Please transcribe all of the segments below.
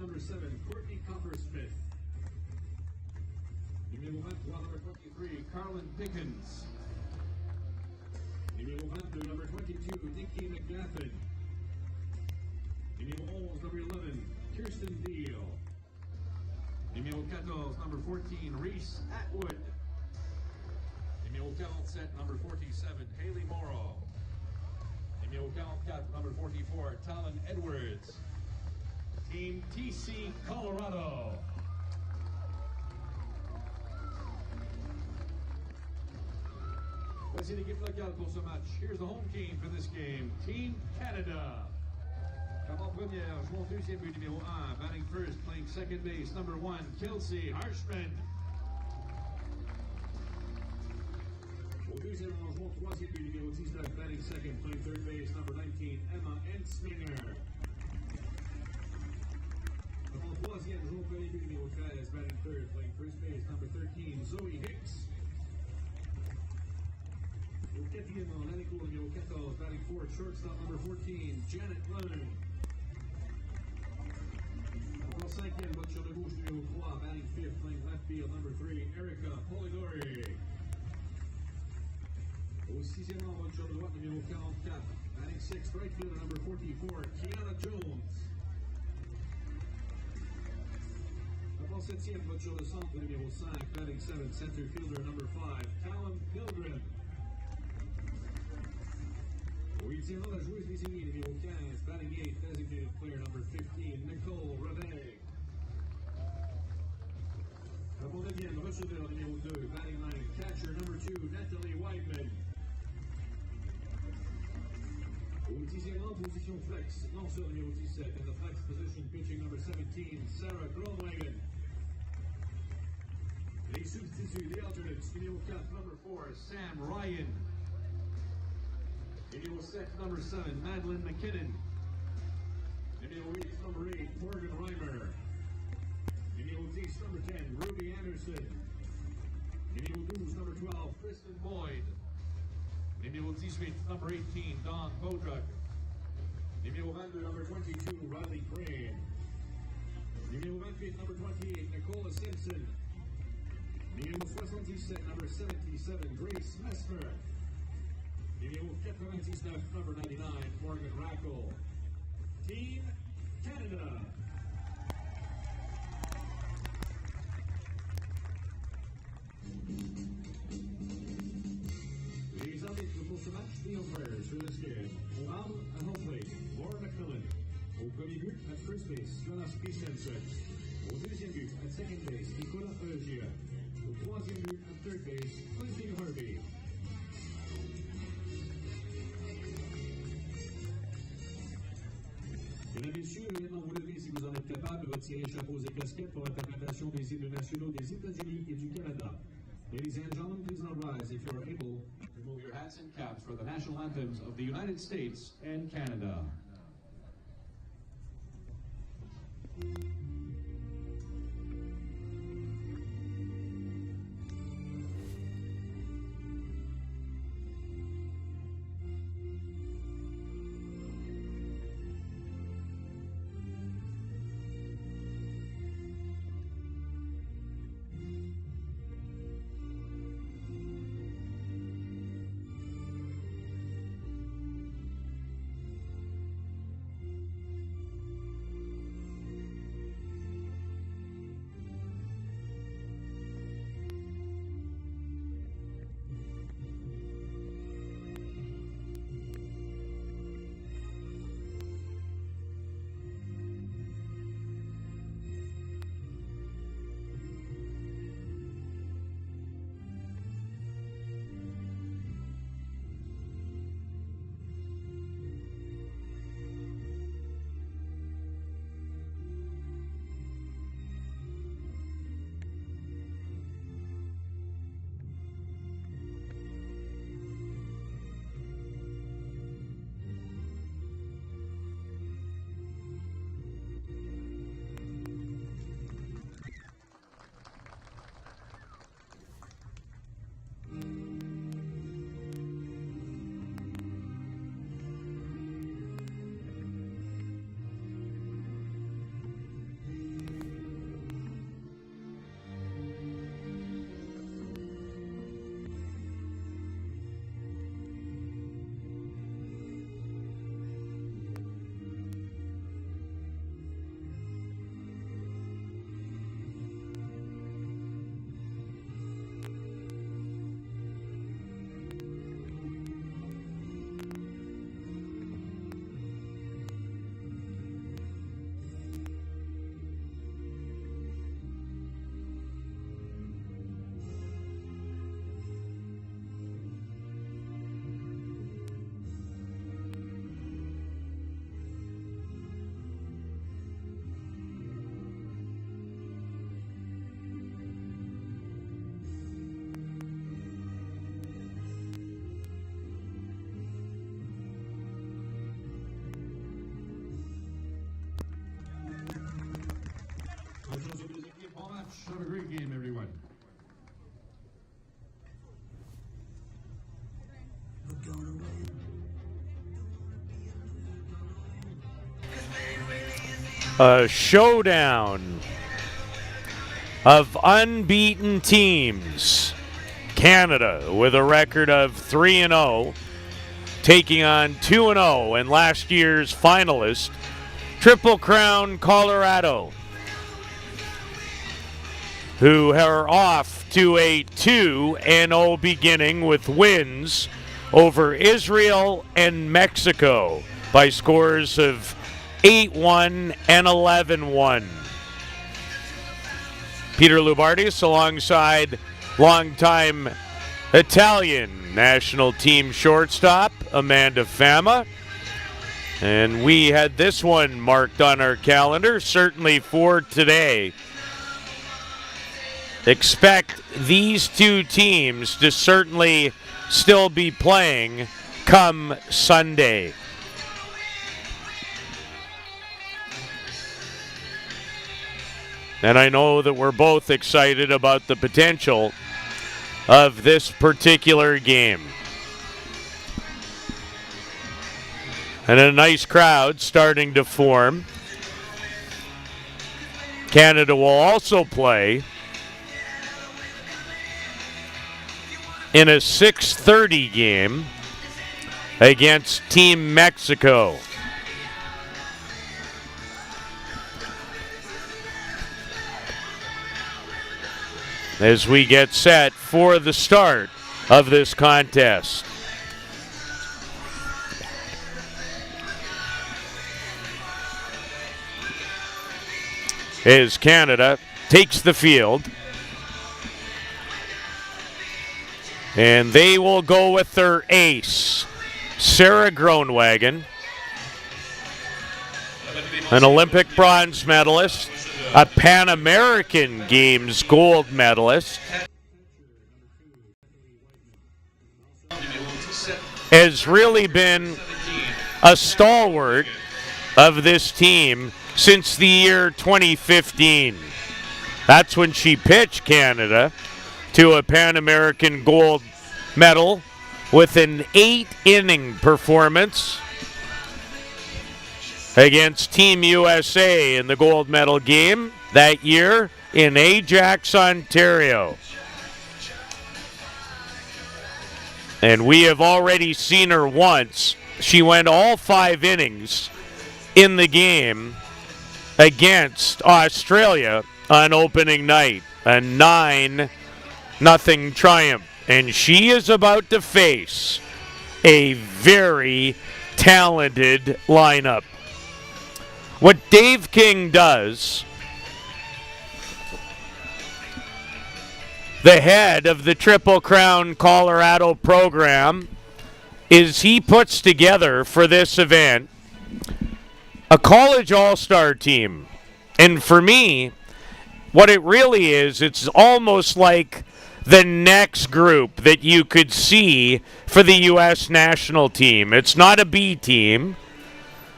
number 7, Courtney Coppersmith. Numéro 23, number 23, Carlin Pickens. Numéro 22, number 22, Nikki McGaffin. Numéro 11, number 11, Kirsten Deal. Numéro 14, number 14, Reese Atwood. Numéro 47, number 47, Haley Morrow. Numéro 44, number 44, Talon Edwards. Team TC Colorado. Voici l'équipe locale pour ce match. Here's the home team for this game. Team Canada. Comme en première, jouant deuxième but numéro 1, batting first, playing second base, number 1, Kelsey Harshman. Au deuxième rang, jouant troisième but numéro 19, batting second, playing third base, number 19, Emma Ensminger. En troisième, jouant premier but numéro 13, batting third, playing first base, number 13, Zoe Hicks. Au quatrième rang, l'année court numéro 14, batting fourth, shortstop, number 14, Janet Lemon. Encore cinquième, vote sur le gauche numéro 3, batting fifth, playing left field, number 3, Erica Polidori. Au sixième rang, vote sur le droite numéro 44, batting sixth, right fielder, number 44, Kiana Jones. Encore septième, vote sur le centre numéro 5, batting seventh, center fielder, number 5, Callum Pilgrim. Au huitième rang, la joueuse désignée numéro 15, batting 8, designated player number 15, Nicole Reveille. Au neuvième, receveur numéro 2, batting 9, catcher number 2, Natalie Weidman. Au dixième rang, position flex, lanceur numéro 17, in the flex position, pitching number 17, Sarah Gromwagen. Les substituts, the alternates, numéro 4, number 4, Sam Ryan. Numéro 7, number 7, Madeline McKinnon. Numéro 8, number 8, Morgan Reimer. Numéro 10, number 10, Ruby Anderson. Numéro 12, number 12, Kristen Boyd. Numéro 18, number 18, Don Bodrug. Numéro 22, number 22, Riley Crane. Numéro 28, number 28, Nicola Simpson. Numéro 77, number 77, Grace Mesmer. Numéro 99, number 99, Morgan Rackle. Team Canada. Les arbitres pour ce match, the umpires for this game. Au arbre, à home plate, Laura McMillan. Au premier but, at first base, Jonas Christensen. Au deuxième but, at second base, Nicolas Bergia. Au troisième but, at third base, Lindsay Harvey. Mesdames et messieurs, maintenant vous levez si vous en êtes capable, retirez chapeaux et casquettes pour interprétation des hymnes nationaux des États-Unis et du Canada. Ladies and gentlemen, please now rise if you are able. Remove your hats and caps for the national anthems of the United States and Canada. Have a great game, everyone. A showdown of unbeaten teams. Canada with a record of 3-0, taking on 2-0 and last year's finalist, Triple Crown Colorado, who are off to a 2-0 beginning with wins over Israel and Mexico by scores of 8-1 and 11-1. Peter Loubardias alongside longtime Italian national team shortstop Amanda Fama. And we had this one marked on our calendar, certainly for today. Expect these two teams to certainly still be playing come Sunday. And I know that we're both excited about the potential of this particular game. And a nice crowd starting to form. Canada will also play in a 6:30 game against Team Mexico. As we get set for the start of this contest. As Canada takes the field. And they will go with their ace, Sarah Groenwagen, an Olympic bronze medalist, a Pan American Games gold medalist, has really been a stalwart of this team since the year 2015. That's when she pitched Canada to a Pan American gold medal with an 8-inning performance against Team USA in the gold medal game that year in Ajax, Ontario. And we have already seen her once. She went all 5 innings in the game against Australia on opening night, a 9-0 triumph. And she is about to face a very talented lineup. What Dave King does, the head of the Triple Crown Colorado program, is he puts together for this event a college all-star team. And for me, what it really is, it's almost like the next group that you could see for the U.S. national team. It's not a B team,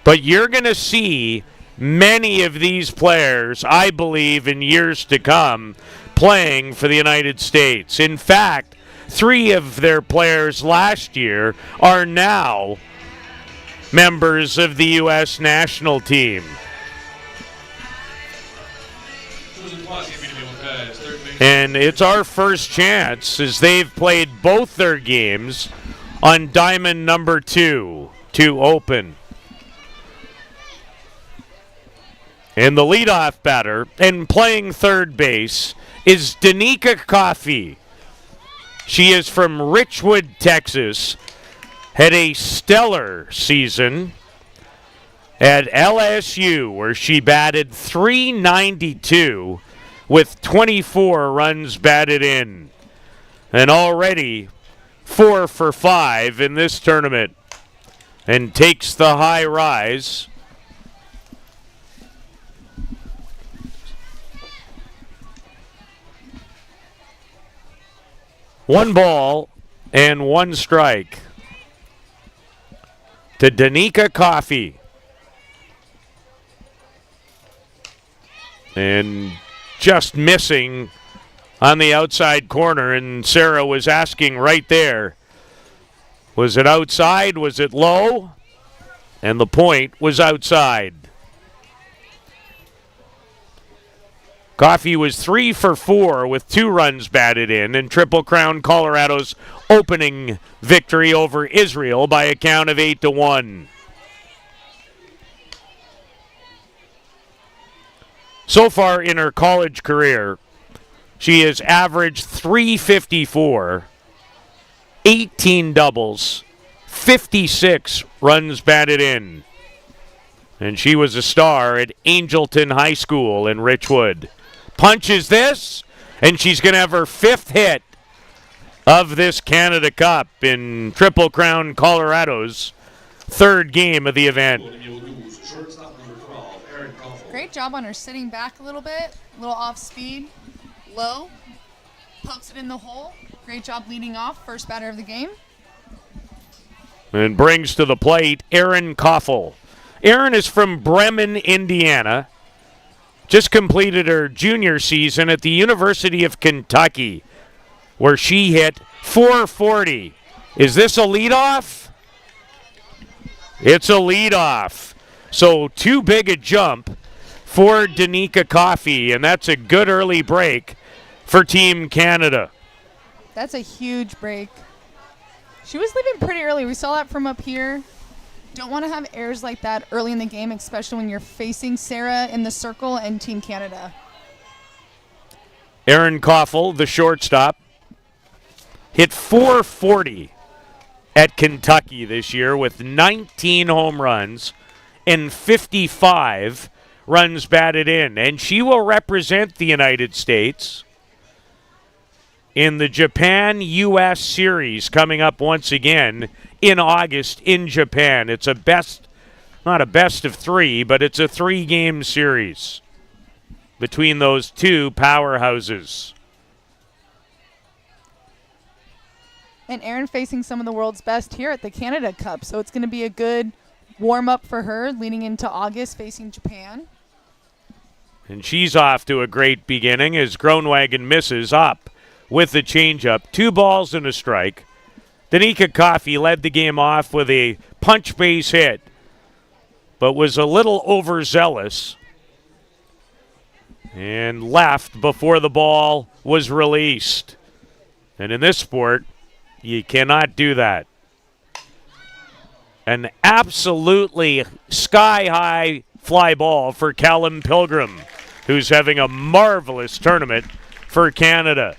but you're going to see many of these players, I believe, in years to come, playing for the United States. In fact, 3 of their players last year are now members of the U.S. national team. And it's our first chance, as they've played both their games on diamond number 2 to open. And the leadoff batter and playing third base is Danica Coffey. She is from Richwood, Texas, had a stellar season at LSU where she batted .392 with 24 runs batted in. And already 4 for 5 in this tournament. And takes the high rise. One ball and 1 strike to Danica Coffey. And just missing on the outside corner, and Sarah was asking right there, was it outside? Was it low? And the point was outside. Coffey was 3 for 4 with 2 runs batted in Triple Crown Colorado's opening victory over Israel by a count of 8-1. So far in her college career, she has averaged .354, 18 doubles, 56 runs batted in. And she was a star at Angelton High School in Richwood. Punches this, and she's going to have her 5th hit of this Canada Cup in Triple Crown Colorado's 3rd game of the event. Great job on her sitting back a little bit, a little off speed, low, pokes it in the hole. Great job leading off, first batter of the game. And brings to the plate Erin Koffel. Erin is from Bremen, Indiana. Just completed her junior season at the University of Kentucky, where she hit .440. Is this a leadoff? It's a leadoff. So too big a jump for Danica Coffey, and that's a good early break for Team Canada. That's a huge break. She was leaving pretty early. We saw that from up here. Don't want to have errors like that early in the game, especially when you're facing Sarah in the circle and Team Canada. Erin Koffel, the shortstop, hit .440 at Kentucky this year with 19 home runs and 55 runs batted in. And she will represent the United States in the Japan-U.S. series coming up once again in August in Japan. It's not a best of 3, but it's a 3-game series between those two powerhouses. And Erin facing some of the world's best here at the Canada Cup, so it's going to be a good warm-up for her leading into August facing Japan. And she's off to a great beginning as Groenwagen misses up with the changeup. 2 balls and a strike. Danica Coffey led the game off with a punch base hit, but was a little overzealous and left before the ball was released. And in this sport, you cannot do that. An absolutely sky-high fly ball for Callum Pilgrim, who's having a marvelous tournament for Canada.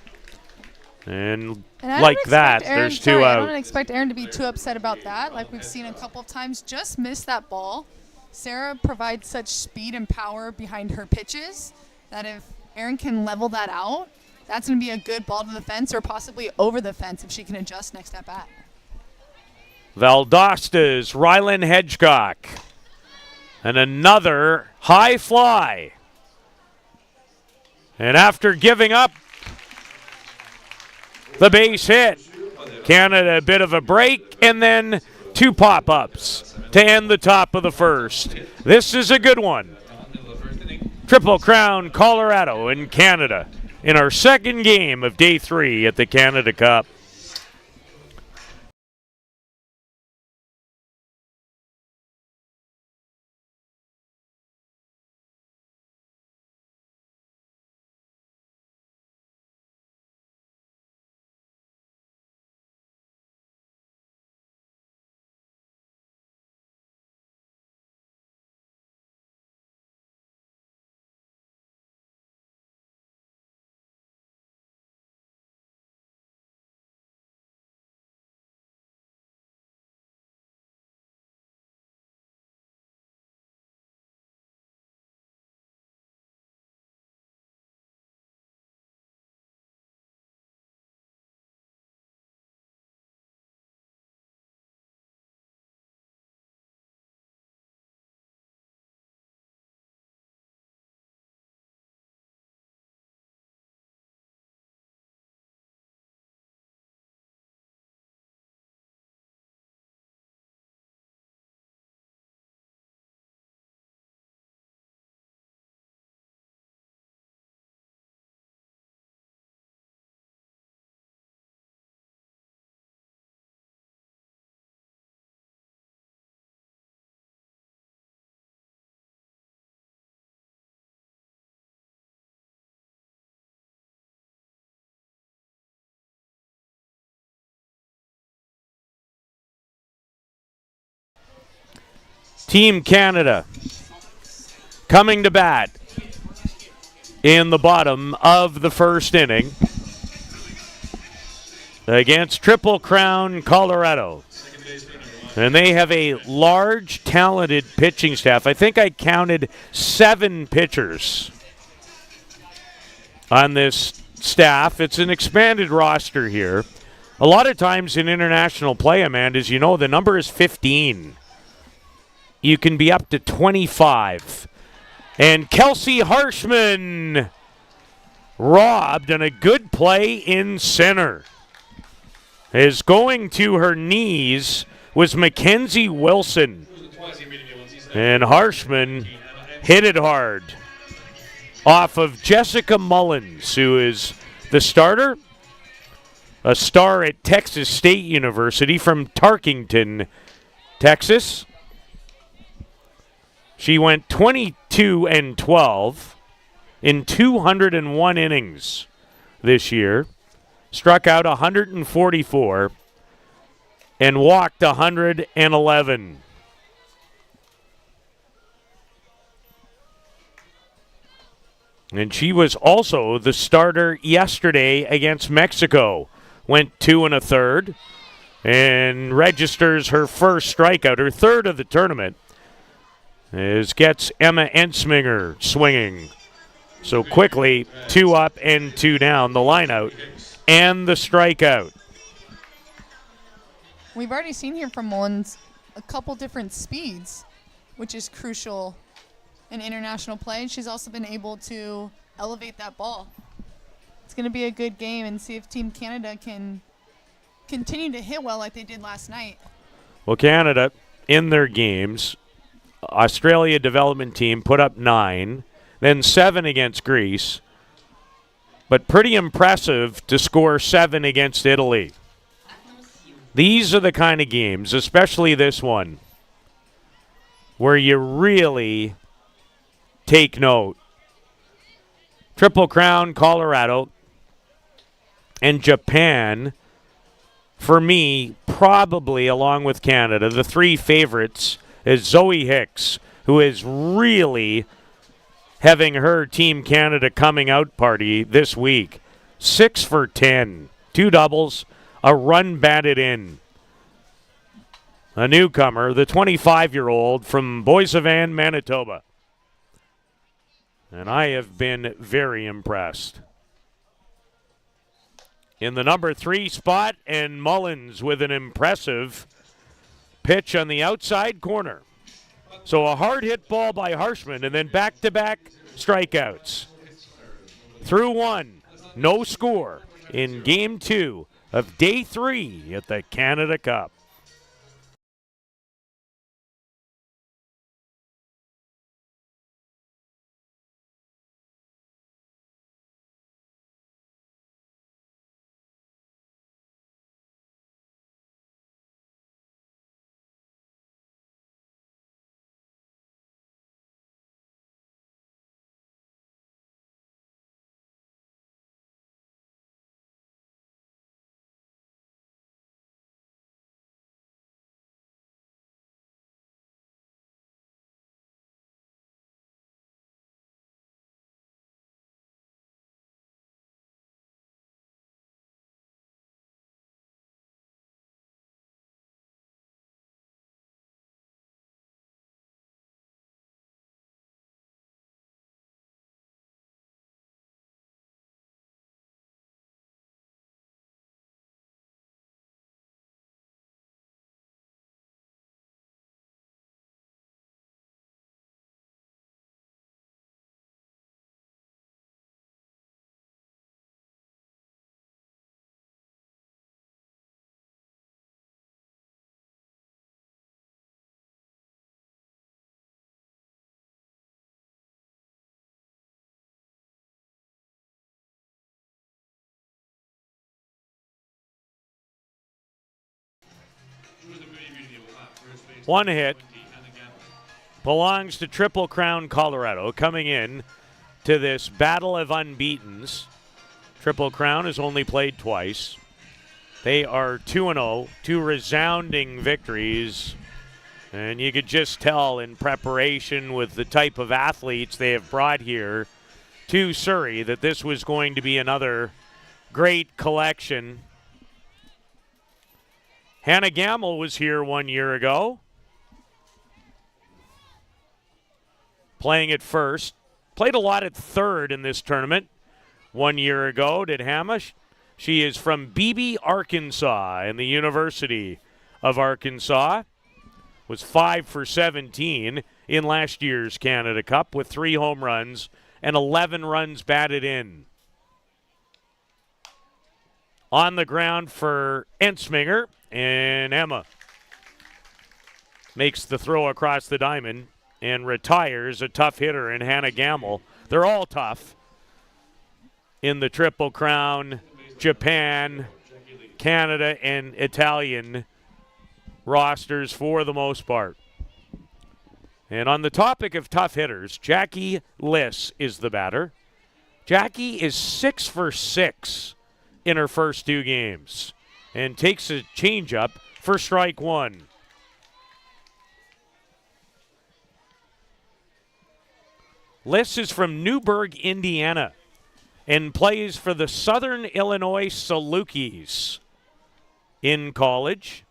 And like that, there's 2 out. I don't expect Erin to be too upset about that. Like we've seen a couple of times, just missed that ball. Sarah provides such speed and power behind her pitches that if Erin can level that out, that's going to be a good ball to the fence or possibly over the fence if she can adjust next at bat. Valdosta's Rylan Hedgecock. And another high fly. And after giving up the base hit, Canada a bit of a break, and then 2 pop-ups to end the top of the first. This is a good one. Triple Crown, Colorado, and Canada in our 2nd game of Day 3 at the Canada Cup. Team Canada coming to bat in the bottom of the first inning against Triple Crown, Colorado. And they have a large, talented pitching staff. I think I counted 7 pitchers on this staff. It's an expanded roster here. A lot of times in international play, Amanda, as you know, the number is 15. You can be up to 25. And Kelsey Harshman robbed, and a good play in center. Is going to her knees was Mackenzie Wilson. And Harshman hit it hard off of Jessica Mullins, who is the starter, a star at Texas State University from Tarkington, Texas. She went 22-12 in 201 innings this year, struck out 144, and walked 111. And she was also the starter yesterday against Mexico. Went 2 1/3 and registers her first strikeout, her third of the tournament. Gets Emma Ensminger swinging. So quickly, 2 up and 2 down, the lineout and the strikeout. We've already seen here from Mullins a couple different speeds, which is crucial in international play. She's also been able to elevate that ball. It's going to be a good game, and see if Team Canada can continue to hit well like they did last night. Well, Canada, in their games, Australia development team put up 9, then 7 against Greece, but pretty impressive to score 7 against Italy. These are the kind of games, especially this one, where you really take note. Triple Crown, Colorado, and Japan, for me, probably along with Canada, the 3 favorites is Zoe Hicks, who is really having her Team Canada coming out party this week. 6 for 10, 2 doubles, a run batted in. A newcomer, the 25-year-old from Boissevain, Manitoba. And I have been very impressed. In the number 3 spot, and Mullins with an impressive pitch on the outside corner. So a hard hit ball by Harshman, and then back-to-back strikeouts. Through 1, no score in Game 2 of Day 3 at the Canada Cup. One hit belongs to Triple Crown, Colorado, coming in to this battle of unbeatens. Triple Crown has only played twice. They are 2-0, 2 resounding victories And you could just tell in preparation with the type of athletes they have brought here to Surrey that this was going to be another great collection. Hannah Gamble was here 1 year ago, playing at first. Played a lot at third in this tournament 1 year ago, did Hannah. She is from Beebe, Arkansas, and the University of Arkansas. Was 5 for 17 in last year's Canada Cup with 3 home runs and 11 runs batted in. On the ground for Ensminger, and Emma makes the throw across the diamond and retires a tough hitter in Hannah Gamble. They're all tough in the Triple Crown, Japan, Canada, and Italian rosters for the most part. And on the topic of tough hitters, Jackie Liss is the batter. Jackie is 6 for 6 in her first 2 games and takes a changeup for strike 1. Liss is from Newburgh, Indiana, and plays for the Southern Illinois Salukis in college,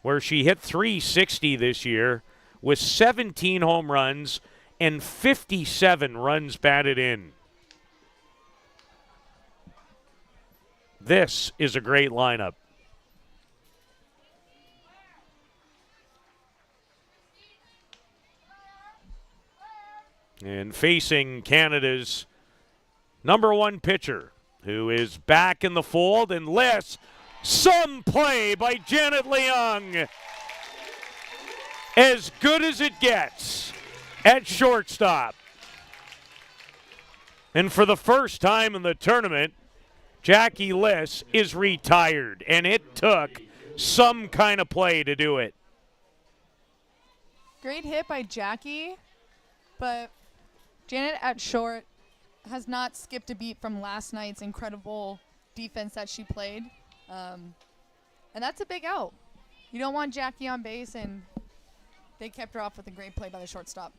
where she hit .360 this year with 17 home runs and 57 runs batted in. This is a great lineup. And facing Canada's number 1 pitcher, who is back in the fold, and Liss. Some play by Janet Leung. As good as it gets at shortstop. And for the first time in the tournament, Jackie Liss is retired, and it took some kind of play to do it. Great hit by Jackie, but Janet at short has not skipped a beat from last night's incredible defense that she played. And that's a big out. You don't want Jackie on base, and they kept her off with a great play by the shortstop.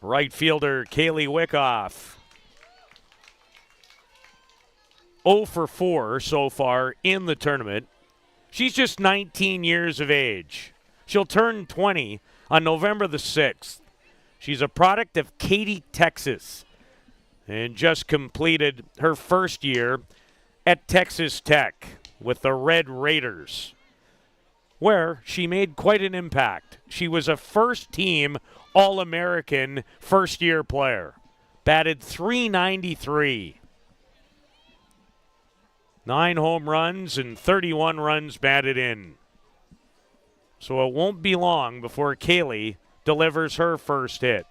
Right fielder Kaylee Wickoff. 0 for 4 so far in the tournament. She's just 19 years of age. She'll turn 20 on November the 6th. She's a product of Katy, Texas, and just completed her first year at Texas Tech with the Red Raiders, where she made quite an impact. She was a first-team All-American first-year player, batted .393. 9 home runs and 31 runs batted in. So it won't be long before Kaylee delivers her first hit.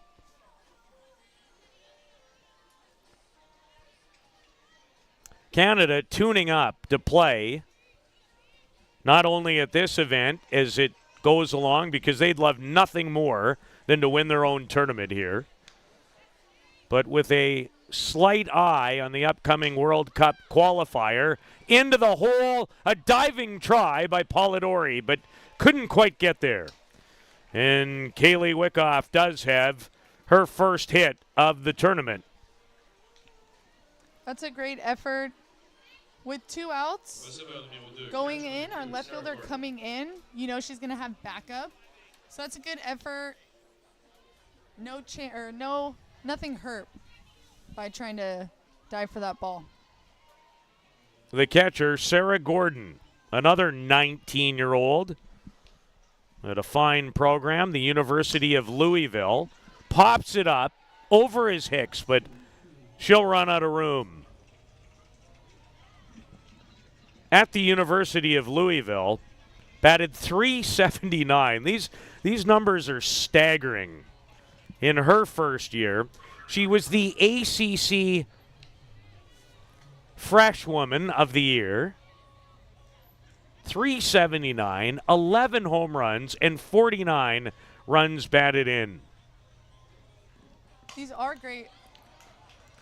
Canada tuning up to play not only at this event as it goes along, because they'd love nothing more than to win their own tournament here, but with a slight eye on the upcoming World Cup qualifier. Into the hole, a diving try by Polidori, but couldn't quite get there. And Kaylee Wickoff does have her first hit of the tournament. That's a great effort. With 2 outs going in, our left fielder coming in, you know she's going to have backup. So that's a good effort. Nothing hurt by trying to dive for that ball. The catcher, Sarah Gordon, another 19-year-old at a fine program, the University of Louisville, pops it up over his hicks, but she'll run out of room. At the University of Louisville, batted .379. These numbers are staggering. In her first year, she was the ACC Freshwoman of the Year. .379, 11 home runs, and 49 runs batted in. These are great.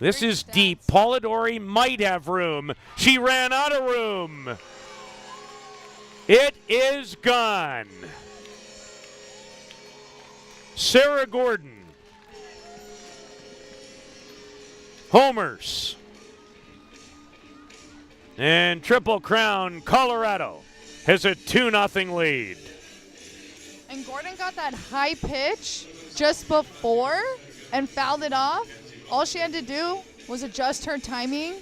This is stats. Deep. Polidori might have room. She ran out of room. It is gone. Sarah Gordon homers. And Triple Crown Colorado has a 2-0 lead. And Gordon got that high pitch just before and fouled it off. All she had to do was adjust her timing.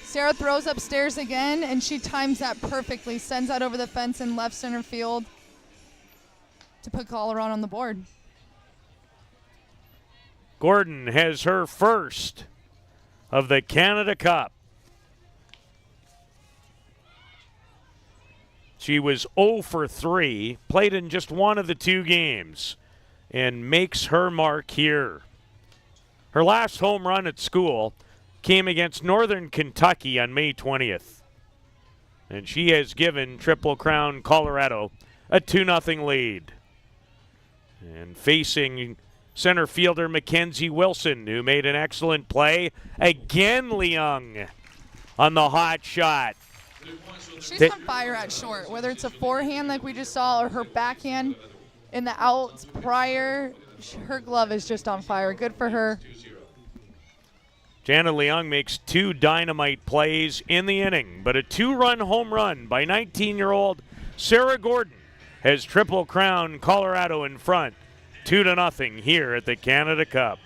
Sarah throws upstairs again, and she times that perfectly, sends that over the fence in left center field to put Colorado on the board. Gordon has her first of the Canada Cup. She was 0 for 3, played in just one of the two games, and makes her mark here. Her last home run at school came against Northern Kentucky on May 20th. And she has given Triple Crown Colorado a 2-0 lead. And facing center fielder Mackenzie Wilson, who made an excellent play. Again, Leung on the hot shot. She's on fire at short, whether it's a forehand like we just saw or her backhand in the outs prior. Her glove is just on fire. Good for her. Janet Leung makes 2 dynamite plays in the inning, but a 2-run home run by 19-year-old Sarah Gordon has Triple Crown Colorado in front, 2-0 here at the Canada Cup.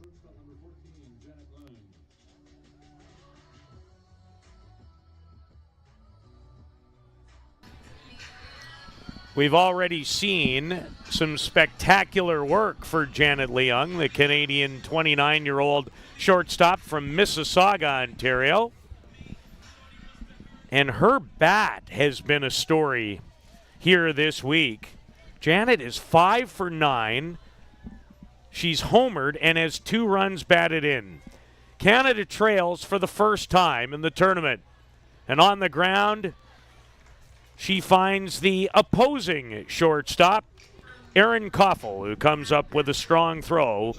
Shortstop number 14, Janet Leung. We've already seen some spectacular work for Janet Leung, the Canadian 29-year-old shortstop from Mississauga, Ontario. And her bat has been a story here this week. Janet is 5 for 9. She's homered and has 2 runs batted in. Canada trails for the first time in the tournament. And on the ground, she finds the opposing shortstop, Aaron Koffel, who comes up with a strong throw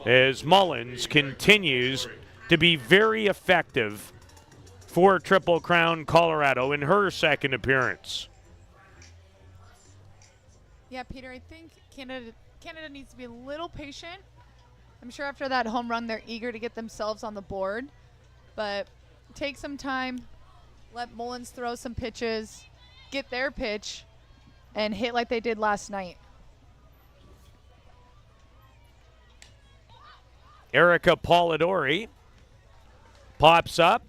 as Mullins continues to be very effective for Triple Crown Colorado in her second appearance. Yeah, Peter, I think Canada needs to be a little patient. I'm sure after that home run, they're eager to get themselves on the board. But take some time, let Mullins throw some pitches, get their pitch, and hit like they did last night. Erica Polidori pops up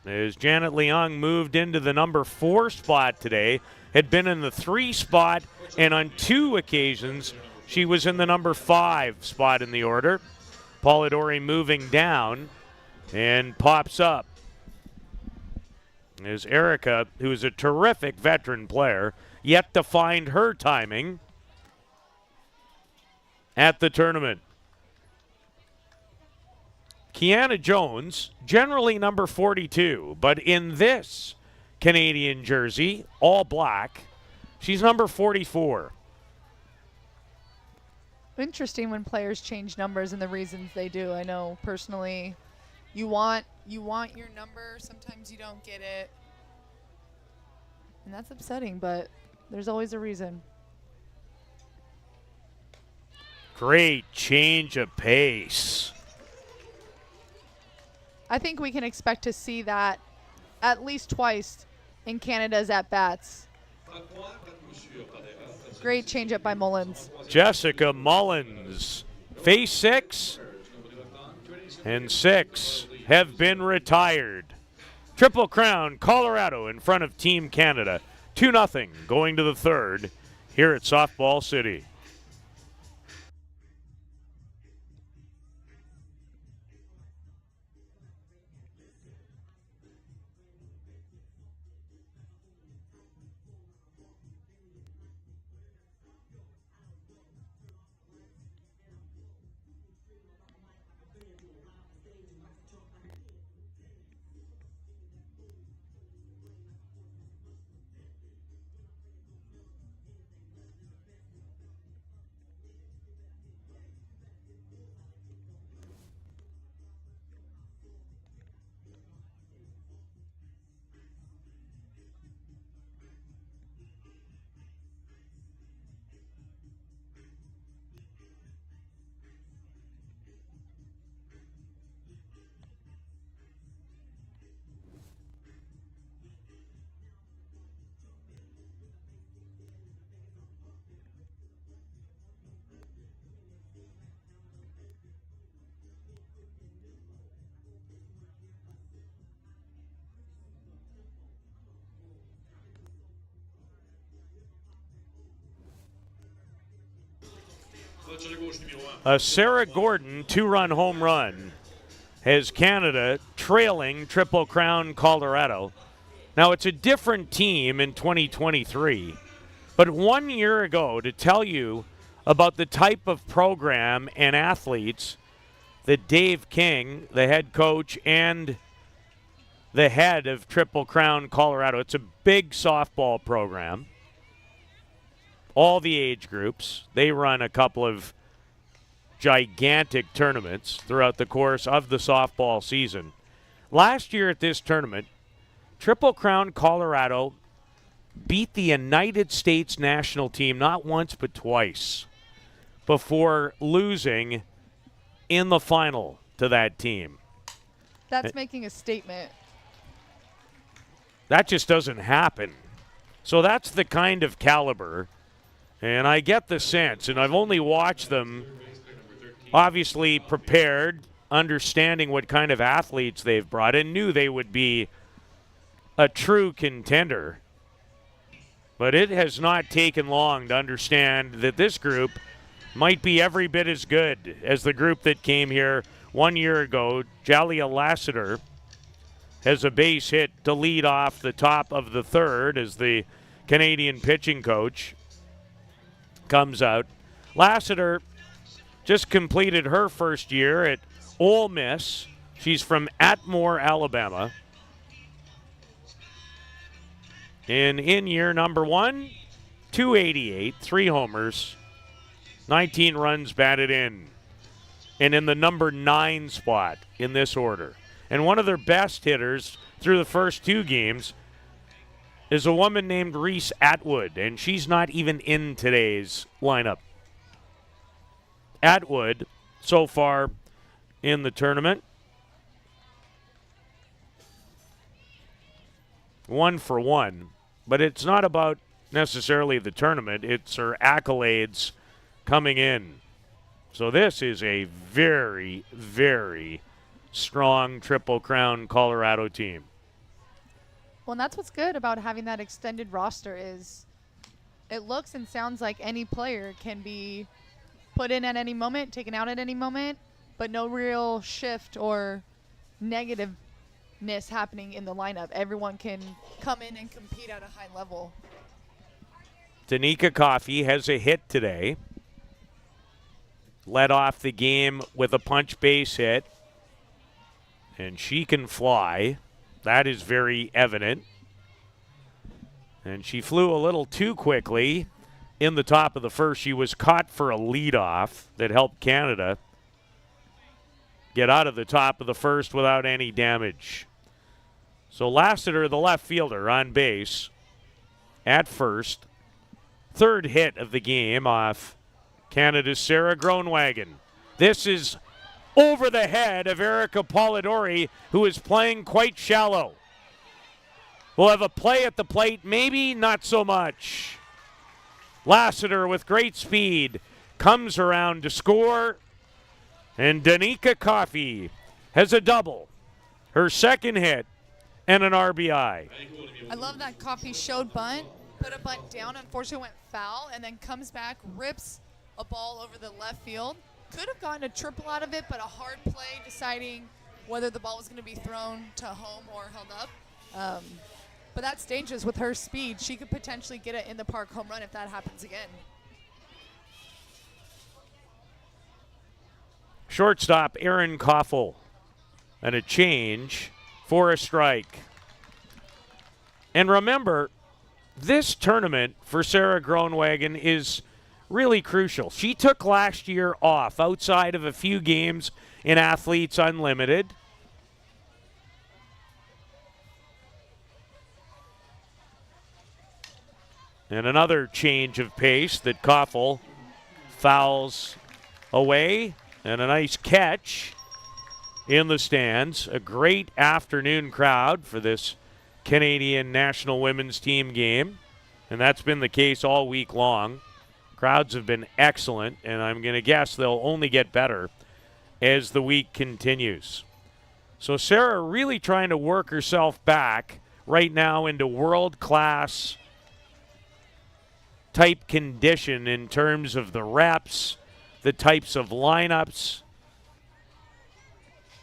as Janet Leung moved into the number 4 spot today. Had been in the 3 spot, and on 2 occasions she was in the number 5 spot in the order. Polidori moving down and pops up as Erica, who is a terrific veteran player, yet to find her timing at the tournament. Kiana Jones, generally number 42, but in this Canadian jersey, all black, she's number 44. Interesting when players change numbers and the reasons they do. I know personally you want your number, sometimes you don't get it. And that's upsetting, but there's always a reason. Great change of pace. I think we can expect to see that at least twice in Canada's at-bats. Great changeup by Mullins. Jessica Mullins. Phase 6 and 6 have been retired. Triple Crown, Colorado in front of Team Canada. 2-0 going to the third here at Softball City. A Sarah Gordon 2-run home run has Canada trailing Triple Crown Colorado. Now, it's a different team in 2023, but 1 year ago, to tell you about the type of program and athletes that Dave King, the head coach and the head of Triple Crown Colorado, it's a big softball program. All the age groups. They run a couple of gigantic tournaments throughout the course of the softball season. Last year at this tournament, Triple Crown Colorado beat the United States national team not once but twice before losing in the final to that team. That's making a statement. That just doesn't happen. So that's the kind of caliber. And I get the sense, and I've only watched them obviously prepared, understanding what kind of athletes they've brought, and knew they would be a true contender. But it has not taken long to understand that this group might be every bit as good as the group that came here 1 year ago. Jalia Lassiter has a base hit to lead off the top of the third as the Canadian pitching coach comes out. Lassiter just completed her first year at Ole Miss. She's from Atmore, Alabama. And in year number 1, 288, 3 homers, 19 runs batted in. And in the number 9 spot in this order. And one of their best hitters through the first 2 games is a woman named Reese Atwood, and she's not even in today's lineup. Atwood, so far in the tournament, 1 for 1. But it's not about necessarily the tournament. It's her accolades coming in. So this is a very, very strong Triple Crown Colorado team. Well, and that's what's good about having that extended roster is it looks and sounds like any player can be put in at any moment, taken out at any moment, but no real shift or negativeness happening in the lineup. Everyone can come in and compete at a high level. Danica Coffey has a hit today. Led off the game with a punch base hit. And she can fly. That is very evident. And she flew a little too quickly in the top of the first. She was caught for a leadoff that helped Canada get out of the top of the first without any damage. So Lassiter, the left fielder, on base at first. Third hit of the game off Canada's Sarah Groenwagen. This is over the head of Erica Polidori, who is playing quite shallow. We'll have a play at the plate, maybe not so much. Lassiter with great speed comes around to score. And Danica Coffey has a double, her second hit, and an RBI. I love that Coffey showed bunt, put a bunt down, unfortunately went foul, and then comes back, rips a ball over the left field. Could have gotten a triple out of it, but a hard play deciding whether the ball was going to be thrown to home or held up. But that's dangerous with her speed. She could potentially get it in the park home run if that happens again. Shortstop Aaron Koffel, and a change for a strike. And remember, this tournament for Sarah Groenwagen is really crucial. She took last year off outside of a few games in Athletes Unlimited. And another change of pace that Koffel fouls away. And a nice catch in the stands. A great afternoon crowd for this Canadian national women's team game. And that's been the case all week long. Crowds have been excellent, and I'm going to guess they'll only get better as the week continues. So Sarah really trying to work herself back right now into world-class type condition in terms of the reps, the types of lineups.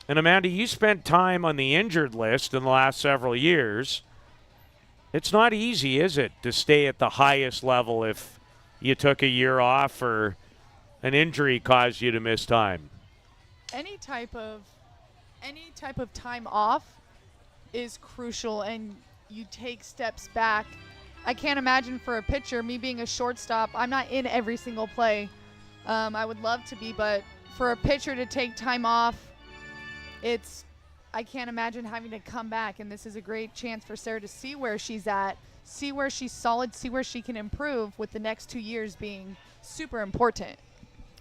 And Amanda, you spent time on the injured list in the last several years. It's not easy, is it, to stay at the highest level if you took a year off or an injury caused you to miss time? Any type of time off is crucial, and you take steps back. I can't imagine for a pitcher, me being a shortstop, I'm not in every single play. I would love to be, but for a pitcher to take time off, I can't imagine having to come back, and this is a great chance for Sarah to see where she's at, see where she's solid, see where she can improve, with the next 2 years being super important.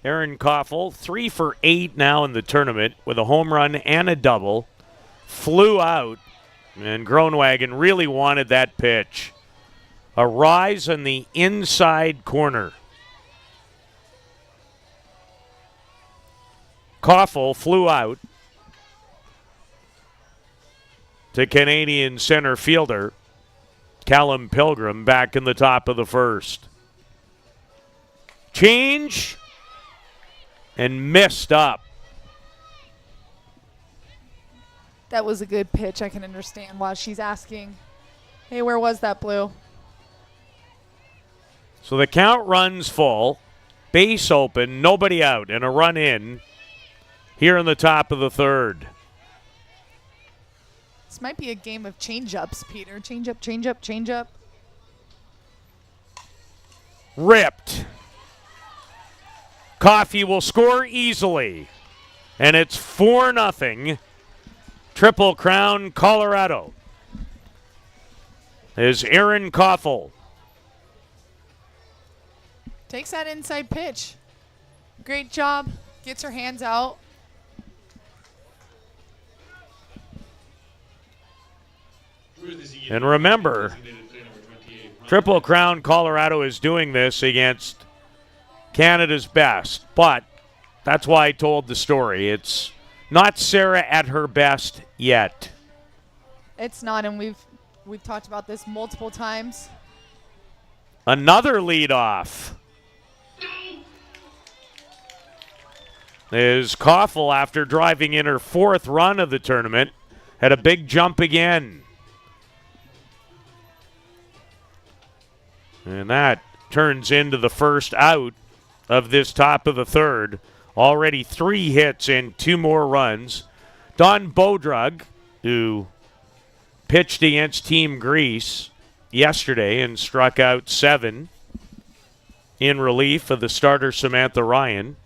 Aaron Koffel, 3 for 8 now in the tournament with a home run and a double. Flew out, and Groenwagen really wanted that pitch. A rise on the inside corner. Koffel flew out to Canadian center fielder Callum Pilgrim back in the top of the first. Change and missed up. That was a good pitch. I can understand why she's asking, hey, where was that, Blue? So the count runs full, base open, nobody out, and a run in here in the top of the third. This might be a game of change-ups, Peter. Change up, change up, change up. Ripped. Coffey will score easily. And it's 4-0. Triple Crown, Colorado. Is Aaron Koffel. Takes that inside pitch. Great job. Gets her hands out. And remember, Triple Crown Colorado is doing this against Canada's best. But that's why I told the story. It's not Sarah at her best yet. It's not, and we've talked about this multiple times. Another leadoff is Koffel, after driving in her 4th run of the tournament, had a big jump again. And that turns into the first out of this top of the third. Already 3 hits and 2 more runs. Don Bodrug, who pitched against Team Greece yesterday and struck out 7 in relief of the starter Samantha Ryan,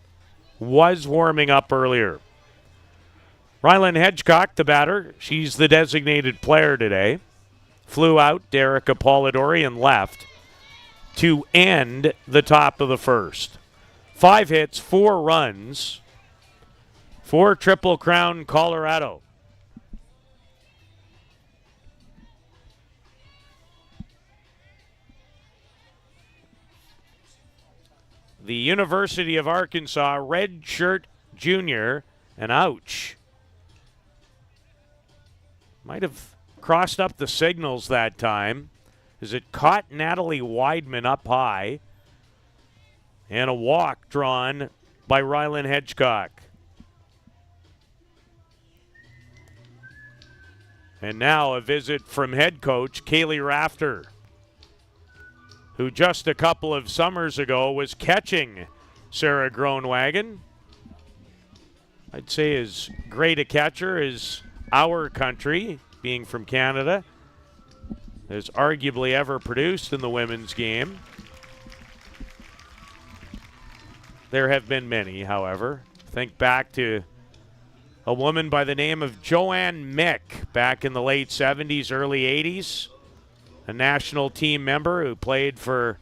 was warming up earlier. Rylan Hedgecock, the batter, she's the designated player today. Flew out, Derek Apollodori, and left to end the top of the first. 5 hits, 4 runs for Triple Crown Colorado. the University of Arkansas redshirt junior, and ouch. Might have crossed up the signals that time as it caught Natalie Weidman up high, and a walk drawn by Rylan Hedgecock. And now a visit from head coach Kaylee Rafter, who just a couple of summers ago was catching Sarah Groenwagen. I'd say as great a catcher as our country, being from Canada, has arguably ever produced in the women's game. There have been many, however. Think back to a woman by the name of Joanne Mick back in the late 70s, early 80s. A national team member who played for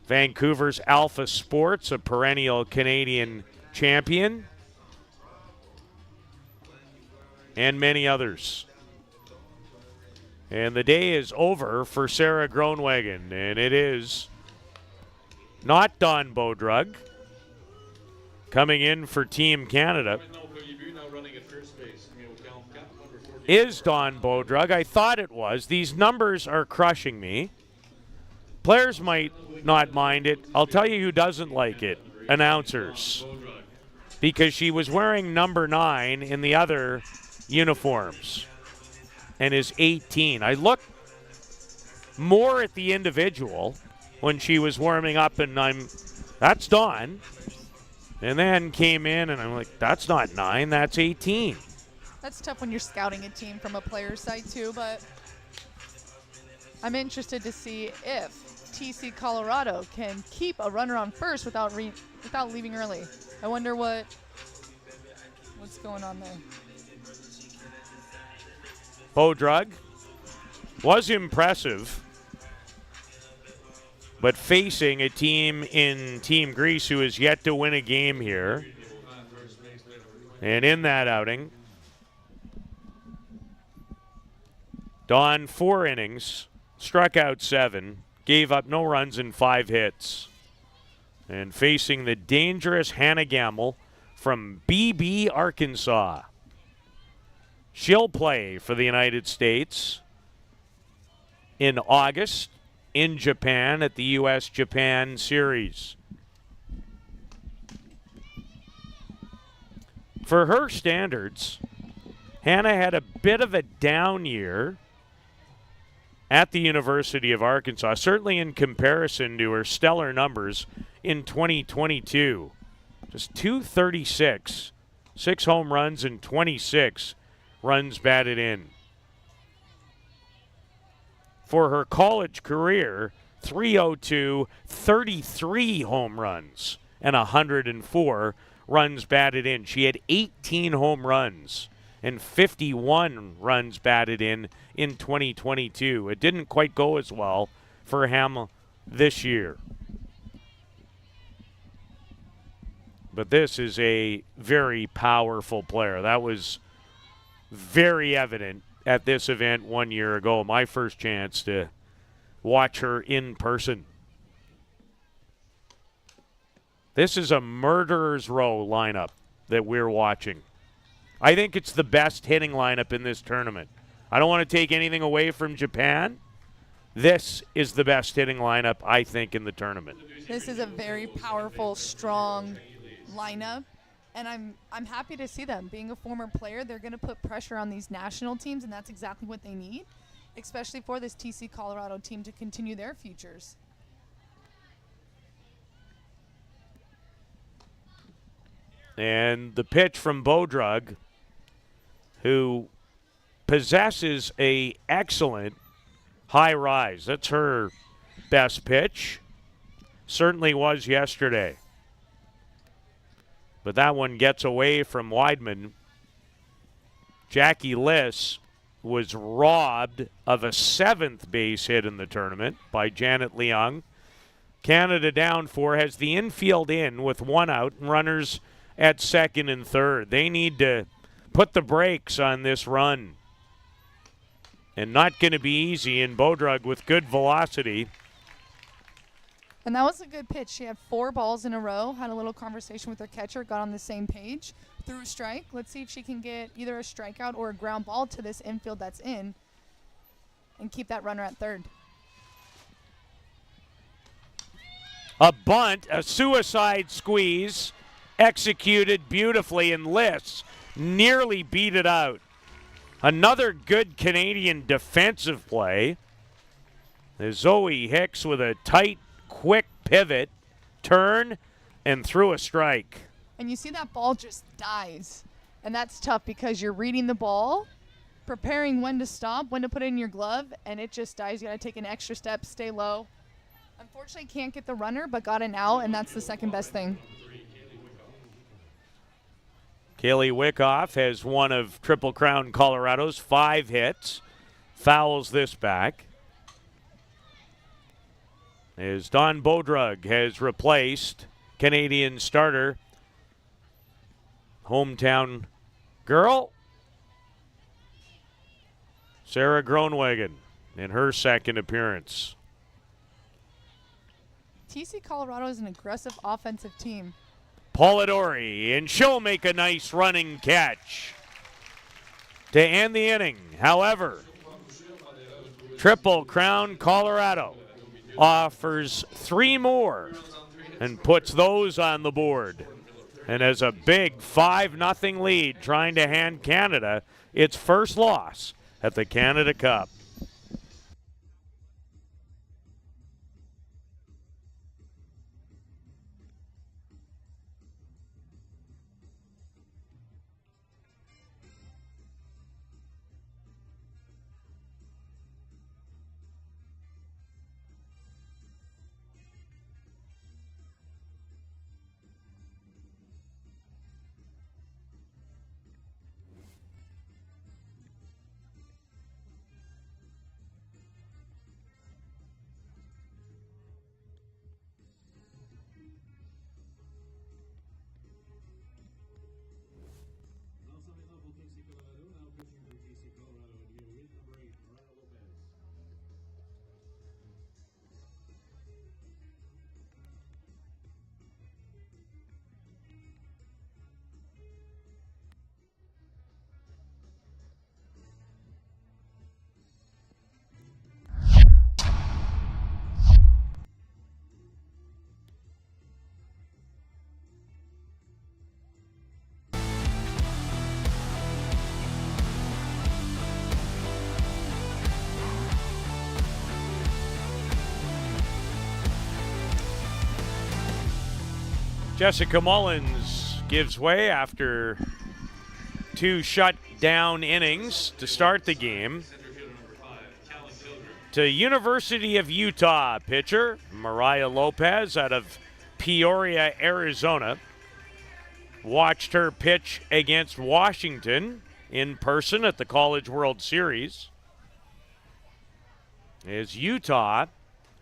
Vancouver's Alpha Sports, a perennial Canadian champion, and many others. And the day is over for Sarah Groenwagen, and it is not Dawn Bodrug coming in for Team Canada. Is Dawn Bodrug. I thought it was. These numbers are crushing me. Players might not mind it. I'll tell you who doesn't like it. Announcers. Because she was wearing number 9 in the other uniforms and is 18. I looked more at the individual when she was warming up, and that's Dawn. And then came in, and I'm like, that's not 9, that's 18. That's tough when you're scouting a team from a player's side too, but I'm interested to see if TC Colorado can keep a runner on first without leaving early. I wonder what's going on there. Bodrug was impressive, but facing a team in Team Greece who has yet to win a game here. And in that outing, Dawn 4 innings, struck out 7, gave up no runs and 5 hits. And facing the dangerous Hannah Gamble from BB, Arkansas. She'll play for the United States in August in Japan at the U.S.-Japan Series. For her standards, Hannah had a bit of a down year at the University of Arkansas, certainly in comparison to her stellar numbers in 2022. Just 236, 6 home runs and 26 runs batted in. For her college career, 302, 33 home runs and 104 runs batted in. She had 18 home runs and 51 runs batted in 2022. It didn't quite go as well for Hannah this year. But this is a very powerful player. That was very evident at this event 1 year ago. My first chance to watch her in person. This is a murderer's row lineup that we're watching. I think it's the best hitting lineup in this tournament. I don't want to take anything away from Japan. This is the best hitting lineup, I think, in the tournament. This is a very powerful, strong lineup, and I'm happy to see them. Being a former player, they're going to put pressure on these national teams, and that's exactly what they need, especially for this TC Colorado team to continue their futures. And the pitch from Bodrug, who possesses a excellent high rise. That's her best pitch. Certainly was yesterday. But that one gets away from Weidman. Jackie Liss was robbed of a 7th base hit in the tournament by Janet Leung. Canada down 4, has the infield in with 1 out and runners at 2nd and 3rd. They need to put the brakes on this run. And not going to be easy, in Bodrug with good velocity And that was a good pitch. She had 4 balls in a row, had a little conversation with her catcher, got on the same page, threw a strike. Let's see if she can get either a strikeout or a ground ball to this infield that's in and keep that runner at third. A bunt, a suicide squeeze, executed beautifully, and Liss nearly beat it out. Another good Canadian defensive play. There's Zoe Hicks with a tight, quick pivot, turn, and threw a strike. And you see that ball just dies. And that's tough because you're reading the ball, preparing when to stop, when to put it in your glove, and it just dies. You got to take an extra step, stay low. Unfortunately, can't get the runner, but got an out, and that's the second best thing. Kaylee Wyckoff has one of Triple Crown Colorado's 5 hits. Fouls this back. As Don Bodrug has replaced Canadian starter, hometown girl, Sarah Groenwegen, in her second appearance. TC Colorado is an aggressive offensive team. Polidori, and she'll make a nice running catch to end the inning. However, Triple Crown Colorado offers 3 more and puts those on the board. And has a big 5-0 lead, trying to hand Canada its first loss at the Canada Cup. Jessica Mullins gives way after 2 shutdown innings to start the game to University of Utah pitcher Mariah Lopez out of Peoria, Arizona. Watched her pitch against Washington in person at the College World Series. As Utah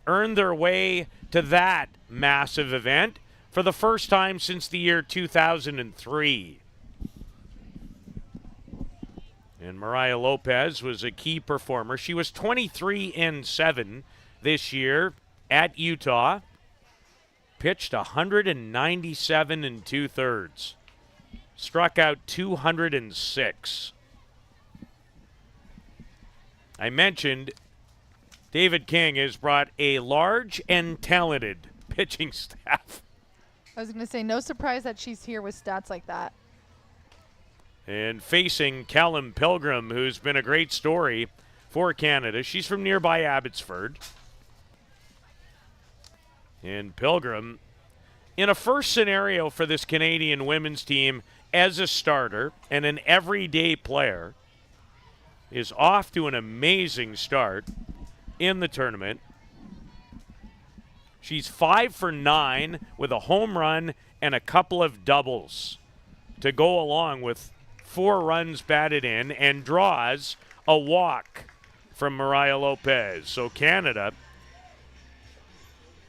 earned their way to that massive event for the first time since the year 2003. And Mariah Lopez was a key performer. She was 23-7 this year at Utah. Pitched 197 2/3. Struck out 206. I mentioned David King has brought a large and talented pitching staff. I was going to say, no surprise that she's here with stats like that. And facing Callum Pilgrim, who's been a great story for Canada. She's from nearby Abbotsford. And Pilgrim, in a first scenario for this Canadian women's team as a starter and an everyday player, is off to an amazing start in the tournament. She's 5 for 9 with a home run and a couple of doubles to go along with 4 runs batted in, and draws a walk from Mariah Lopez. So Canada,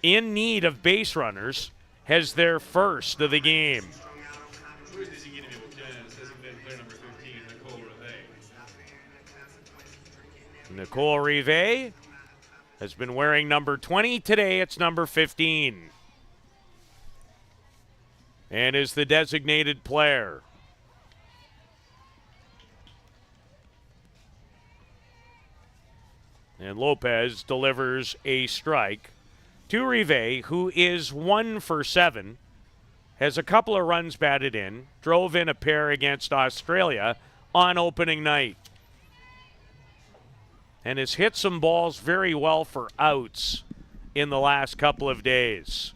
in need of base runners, has their first of the game. Nicole Rivet has been wearing number 20. Today it's number 15. And is the designated player. And Lopez delivers a strike to Rive, who is 1 for 7. Has a couple of runs batted in. Drove in a pair against Australia on opening night. And has hit some balls very well for outs in the last couple of days.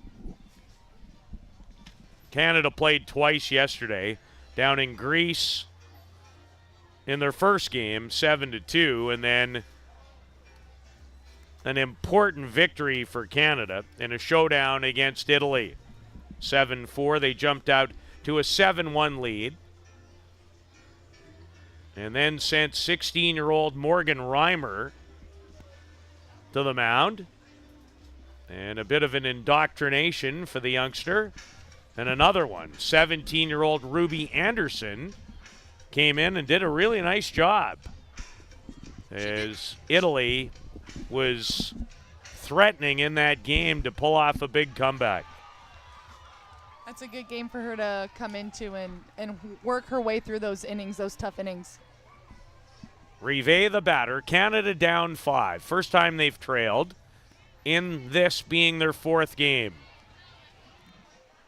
Canada played twice yesterday down in Greece in their first game, 7-2, and then an important victory for Canada in a showdown against Italy. 7-4, they jumped out to a 7-1 lead. And then sent 16-year-old Morgan Reimer to the mound. And a bit of an indoctrination for the youngster. And another one, 17-year-old Ruby Anderson came in and did a really nice job as Italy was threatening in that game to pull off a big comeback. That's a good game for her to come into and work her way through those innings, those tough innings. Rive, the batter. Canada down 5. First time they've trailed, in this being their 4th game.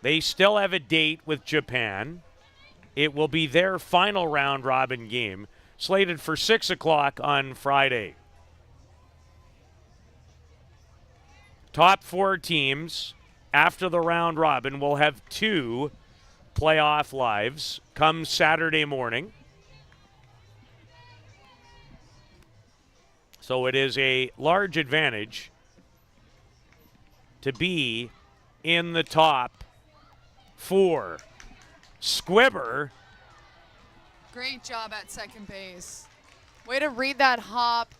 They still have a date with Japan. It will be their final round-robin game, slated for 6 o'clock on Friday. Top 4 teams after the round-robin will have 2 playoff lives come Saturday morning. So it is a large advantage to be in the top 4. Squibber. Great job at second base. Way to read that hop.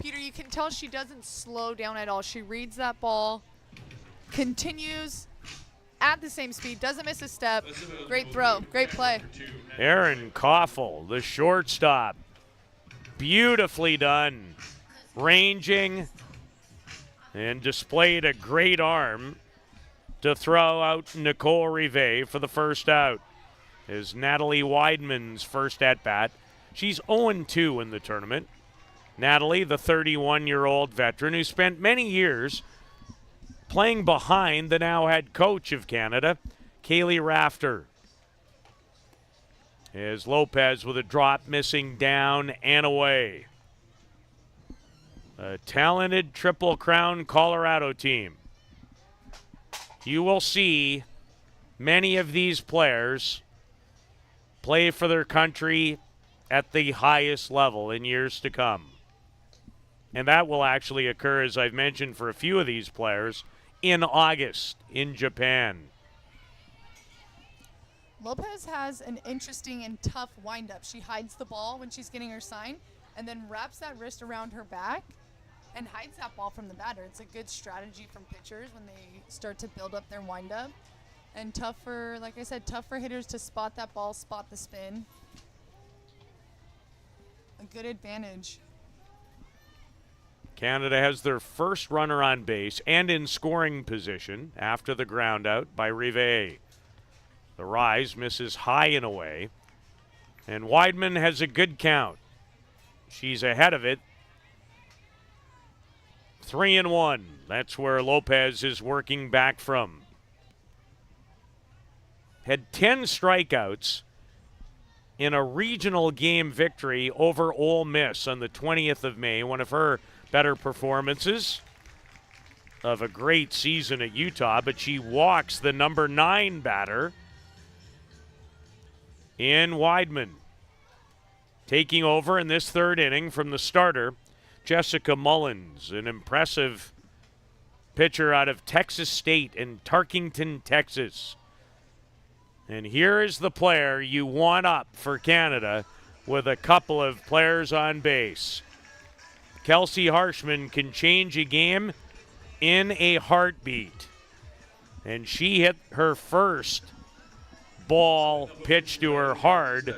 Peter, you can tell she doesn't slow down at all. She reads that ball, continues at the same speed, doesn't miss a step. Great throw, great play. Aaron Koffel, the shortstop. Beautifully done. Ranging and displayed a great arm to throw out Nicole Rive for the first out. Is Natalie Weidman's first at-bat. She's 0-2 in the tournament. Natalie, the 31-year-old veteran who spent many years playing behind the now head coach of Canada, Kaylee Rafter. As Lopez with a drop missing down and away. A talented Triple Crown Colorado team. You will see many of these players play for their country at the highest level in years to come. And that will actually occur, as I've mentioned, for a few of these players in August in Japan. Lopez has an interesting and tough windup. She hides the ball when she's getting her sign and then wraps that wrist around her back and hides that ball from the batter. It's a good strategy from pitchers when they start to build up their windup. And tough for, like I said, tough for hitters to spot that ball, spot the spin. A good advantage. Canada has their first runner on base and in scoring position after the ground out by Rive. The rise misses high and away. And Weidman has a good count. She's ahead of it. 3-1. That's where Lopez is working back from. Had 10 strikeouts in a regional game victory over Ole Miss on the 20th of May, one of her better performances of a great season at Utah, but she walks the number 9 batter in Weidman. Taking over in this third inning from the starter, Jessica Mullins, an impressive pitcher out of Texas State in Tarkington, Texas. And here is the player you want up for Canada with a couple of players on base. Kelsey Harshman can change a game in a heartbeat. And she hit her first ball pitched to her hard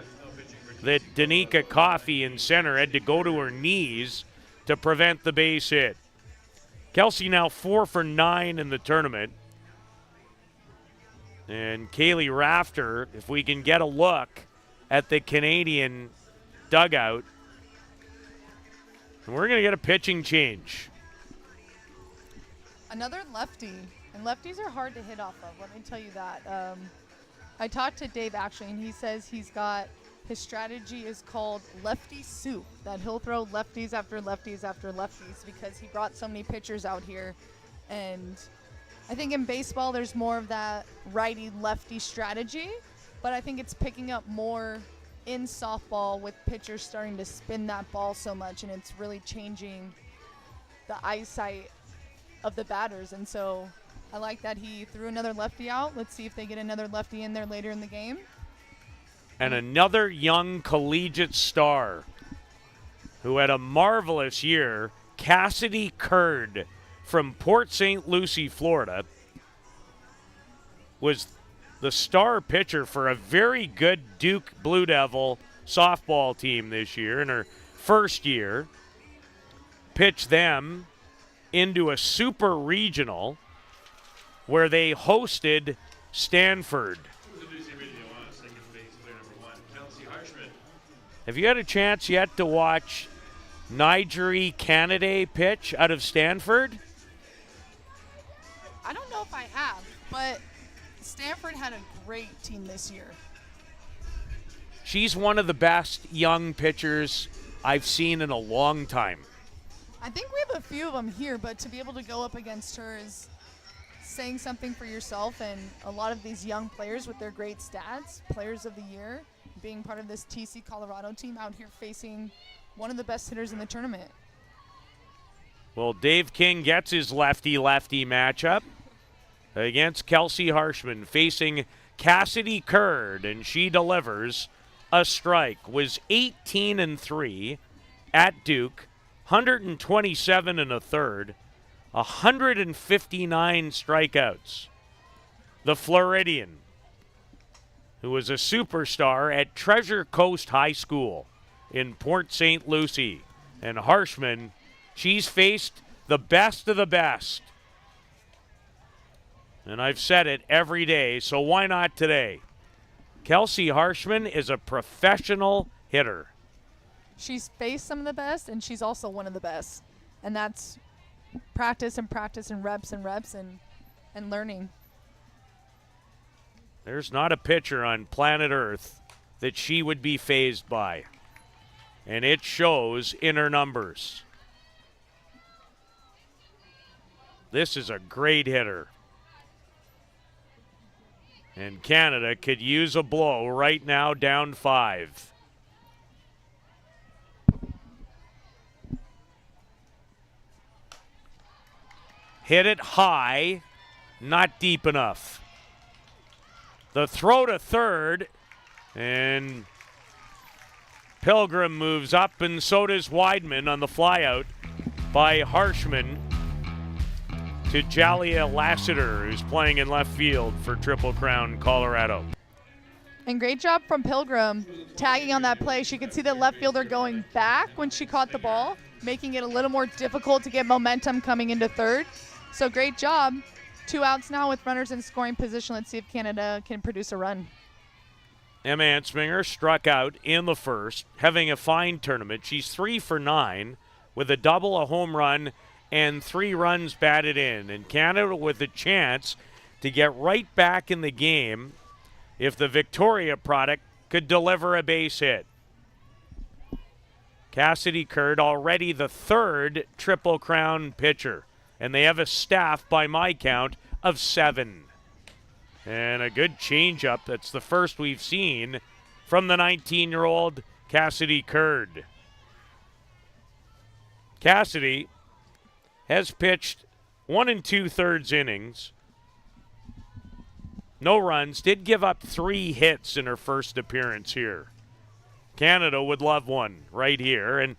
that Danica Coffey in center had to go to her knees to prevent the base hit. Kelsey now 4 for 9 in the tournament. And Kaylee Rafter, if we can get a look at the Canadian dugout, we're going to get a pitching change. Another lefty, and lefties are hard to hit off of, let me tell you that. I talked to Dave actually, and he says his strategy is called lefty soup, that he'll throw lefties after lefties after lefties because he brought so many pitchers out here. And I think in baseball there's more of that righty-lefty strategy, but I think it's picking up more in softball with pitchers starting to spin that ball so much, and it's really changing the eyesight of the batters. And so I like that he threw another lefty out. Let's see if they get another lefty in there later in the game. And another young collegiate star who had a marvelous year, Cassidy Curd from Port St. Lucie, Florida, was the star pitcher for a very good Duke Blue Devil softball team this year in her first year. Pitched them into a super regional where they hosted Stanford. Have you had a chance yet to watch Nigeri Canada pitch out of Stanford? I don't know if I have, but Stanford had a great team this year. She's one of the best young pitchers I've seen in a long time. I think we have a few of them here, but to be able to go up against her is saying something for yourself. And a lot of these young players with their great stats, players of the year, being part of this TC Colorado team out here facing one of the best hitters in the tournament. Well, Dave King gets his lefty-lefty matchup against Kelsey Harshman, facing Cassidy Curd, and she delivers a strike. Was 18-3 at Duke, 127 and a third, 159 strikeouts. The Floridian, who was a superstar at Treasure Coast High School in Port St. Lucie. And Harshman, she's faced the best of the best. And I've said it every day, so why not today? Kelsey Harshman is a professional hitter. She's faced some of the best, and she's also one of the best. And that's practice and practice and reps and learning. There's not a pitcher on planet Earth that she would be fazed by. And it shows in her numbers. This is a great hitter. And Canada could use a blow right now, down 5. Hit it high, not deep enough. The throw to third, and Pilgrim moves up, and so does Weidman on the flyout by Harshman to Jalia Lassiter, who's playing in left field for Triple Crown, Colorado. And great job from Pilgrim tagging on that play. She could see the left fielder going back when she caught the ball, making it a little more difficult to get momentum coming into third. So great job. 2 outs now with runners in scoring position. Let's see if Canada can produce a run. Emma Ansminger struck out in the first, having a fine tournament. She's 3 for 9 with a double, a home run, and 3 runs batted in. And Canada with a chance to get right back in the game if the Victoria product could deliver a base hit. Cassidy Curd, already the 3rd Triple Crown pitcher. And they have a staff, by my count, of 7. And a good changeup. That's the first we've seen from the 19-year-old Cassidy Curd. Cassidy has pitched 1 2/3 innings. No runs. Did give up 3 hits in her first appearance here. Canada would love one right here, and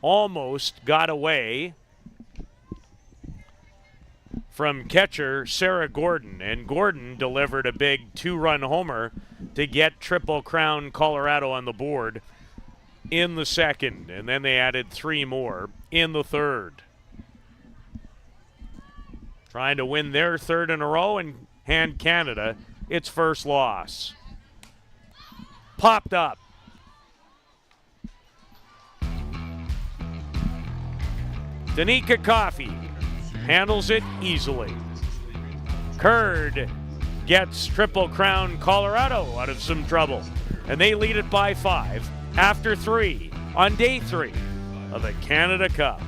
almost got away from catcher Sarah Gordon, and Gordon delivered a big 2-run homer to get Triple Crown Colorado on the board in the second, and then they added 3 more in the third. trying to win their third in a row and hand Canada its first loss. Popped up. Danica Coffey handles it easily. Curd gets Triple Crown Colorado out of some trouble, and they lead it by 5 after 3 on day 3 of the Canada Cup.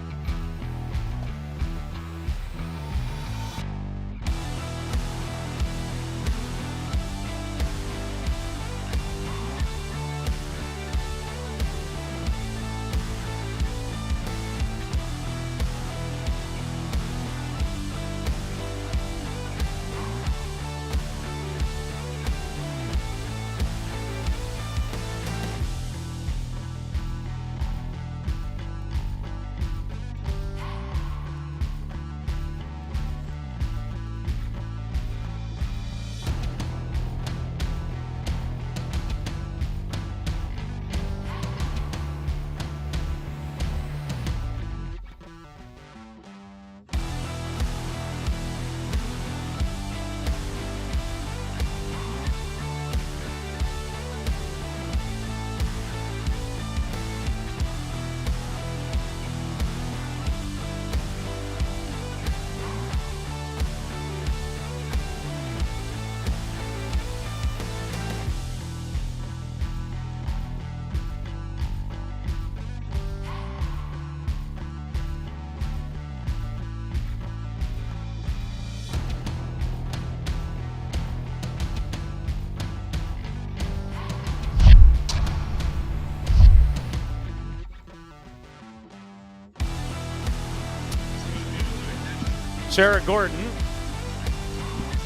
Sarah Gordon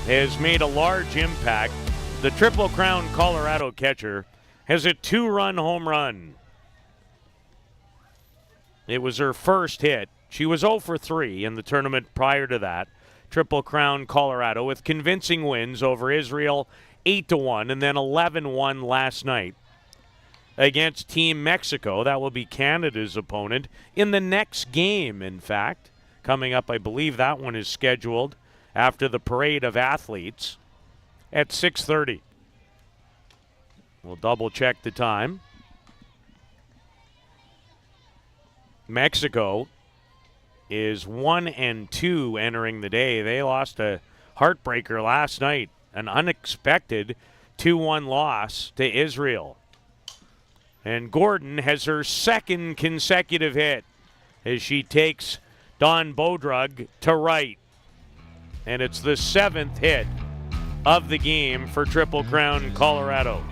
has made a large impact. The Triple Crown Colorado catcher has a 2-run home run. It was her first hit. She was 0 for 3 in the tournament prior to that. Triple Crown Colorado with convincing wins over Israel 8-1 and then 11-1 last night against Team Mexico. That will be Canada's opponent in the next game, in fact. Coming up, I believe that one is scheduled after the parade of athletes at 6:30. We'll double check the time. Mexico is 1-2 entering the day. They lost a heartbreaker last night, an unexpected 2-1 loss to Israel. And Gordon has her second consecutive hit as she takes Dawn Bodrug to right. And it's the 7th hit of the game for Triple Crown Colorado.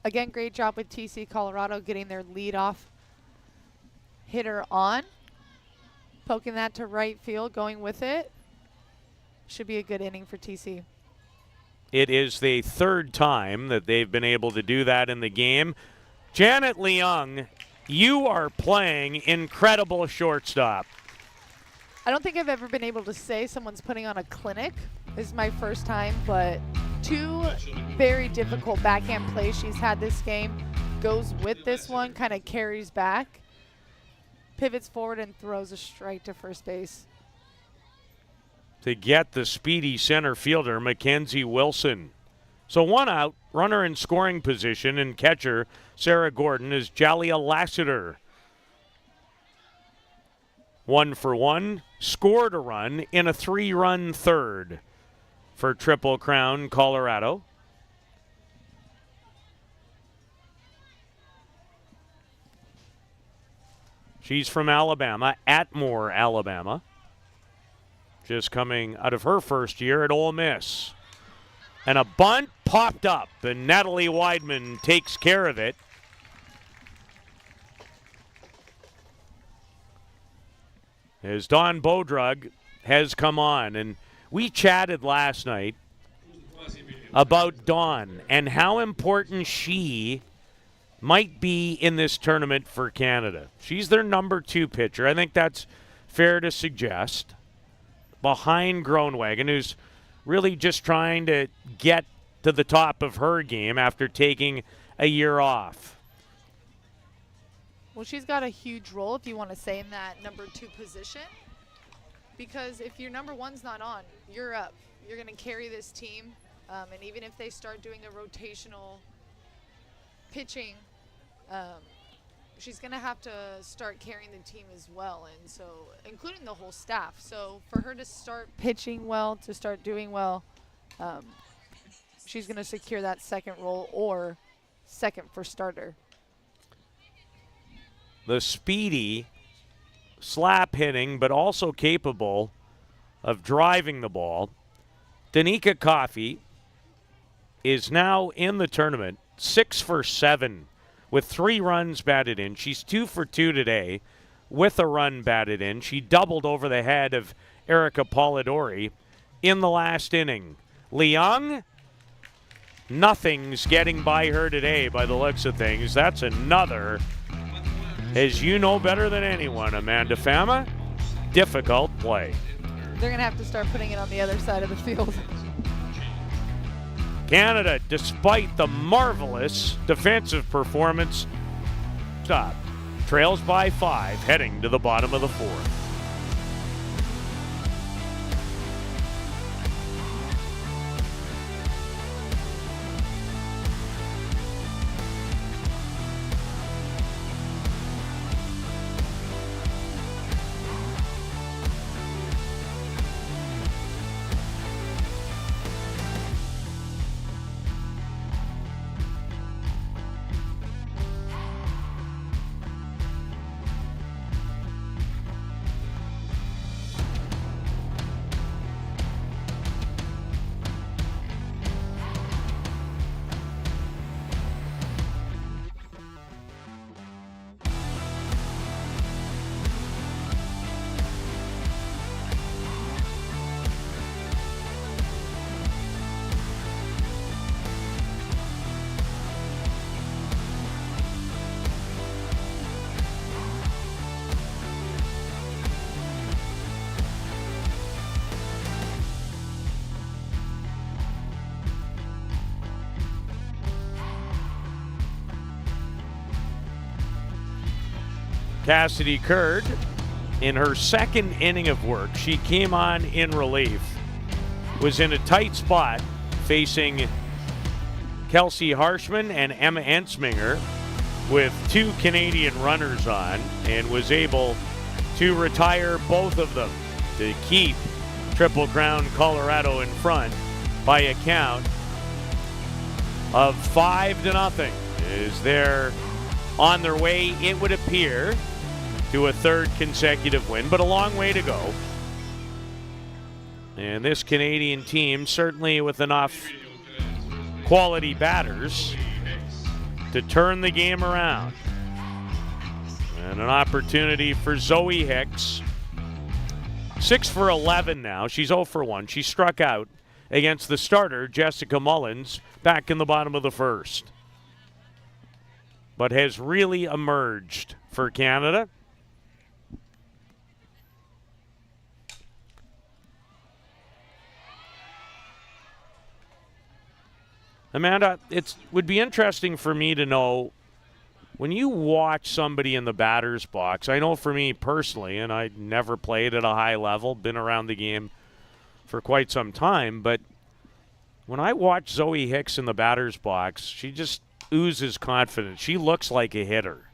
Again, great job with TC Colorado getting their leadoff hitter on. Poking that to right field, going with it. Should be a good inning for TC. It is the 3rd time that they've been able to do that in the game. Janet Leung, you are playing incredible shortstop. I don't think I've ever been able to say someone's putting on a clinic. This is my first time, but 2 very difficult backhand plays she's had this game. Goes with this one, kind of carries back, pivots forward, and throws a strike to first base. To get the speedy center fielder, Mackenzie Wilson. So 1 out, runner in scoring position, and catcher Sarah Gordon is Jalia Lassiter. 1 for 1, scored a run in a 3-run third for Triple Crown Colorado. She's from Alabama, Atmore, Alabama. Just coming out of her first year at Ole Miss. And a bunt popped up, and Natalie Weidman takes care of it. As Dawn Bodrug has come on, and we chatted last night about Dawn and how important she might be in this tournament for Canada. She's their number 2 pitcher. I think that's fair to suggest. Behind Groenewegen, who's really just trying to get to the top of her game after taking a year off. Well, she's got a huge role, if you want to say, in that number 2 position. Because if your number 1's not on, you're up. You're going to carry this team. And even if they start doing a rotational pitching, she's going to have to start carrying the team as well. And so, including the whole staff. So for her to start pitching well, to start doing well, she's going to secure that second role or second for starter. The speedy slap hitting, but also capable of driving the ball. Danica Coffey is now in the tournament, 6 for 7 with 3 runs batted in. She's 2 for 2 today with a run batted in. She doubled over the head of Erica Polidori in the last inning. Leung, nothing's getting by her today by the looks of things. That's another, as you know better than anyone, Amanda Fama, difficult play. They're going to have to start putting it on the other side of the field. Canada, despite the marvelous defensive performance, trails by 5, heading to the bottom of the 4th. Cassidy Curd, in her second inning of work, she came on in relief, was in a tight spot facing Kelsey Harshman and Emma Ensminger with 2 Canadian runners on, and was able to retire both of them to keep Triple Crown Colorado in front by a count of 5-0. As they're on their way, it would appear, to a 3rd consecutive win, but a long way to go. And this Canadian team, certainly with enough quality batters to turn the game around. And an opportunity for Zoe Hicks. 6 for 11 now. She's 0 for 1. She struck out against the starter, Jessica Mullins, back in the bottom of the 1st. But has really emerged for Canada. Amanda, it would be interesting for me to know, when you watch somebody in the batter's box, I know for me personally, and I never played at a high level, been around the game for quite some time, but when I watch Zoe Hicks in the batter's box, she just oozes confidence. She looks like a hitter.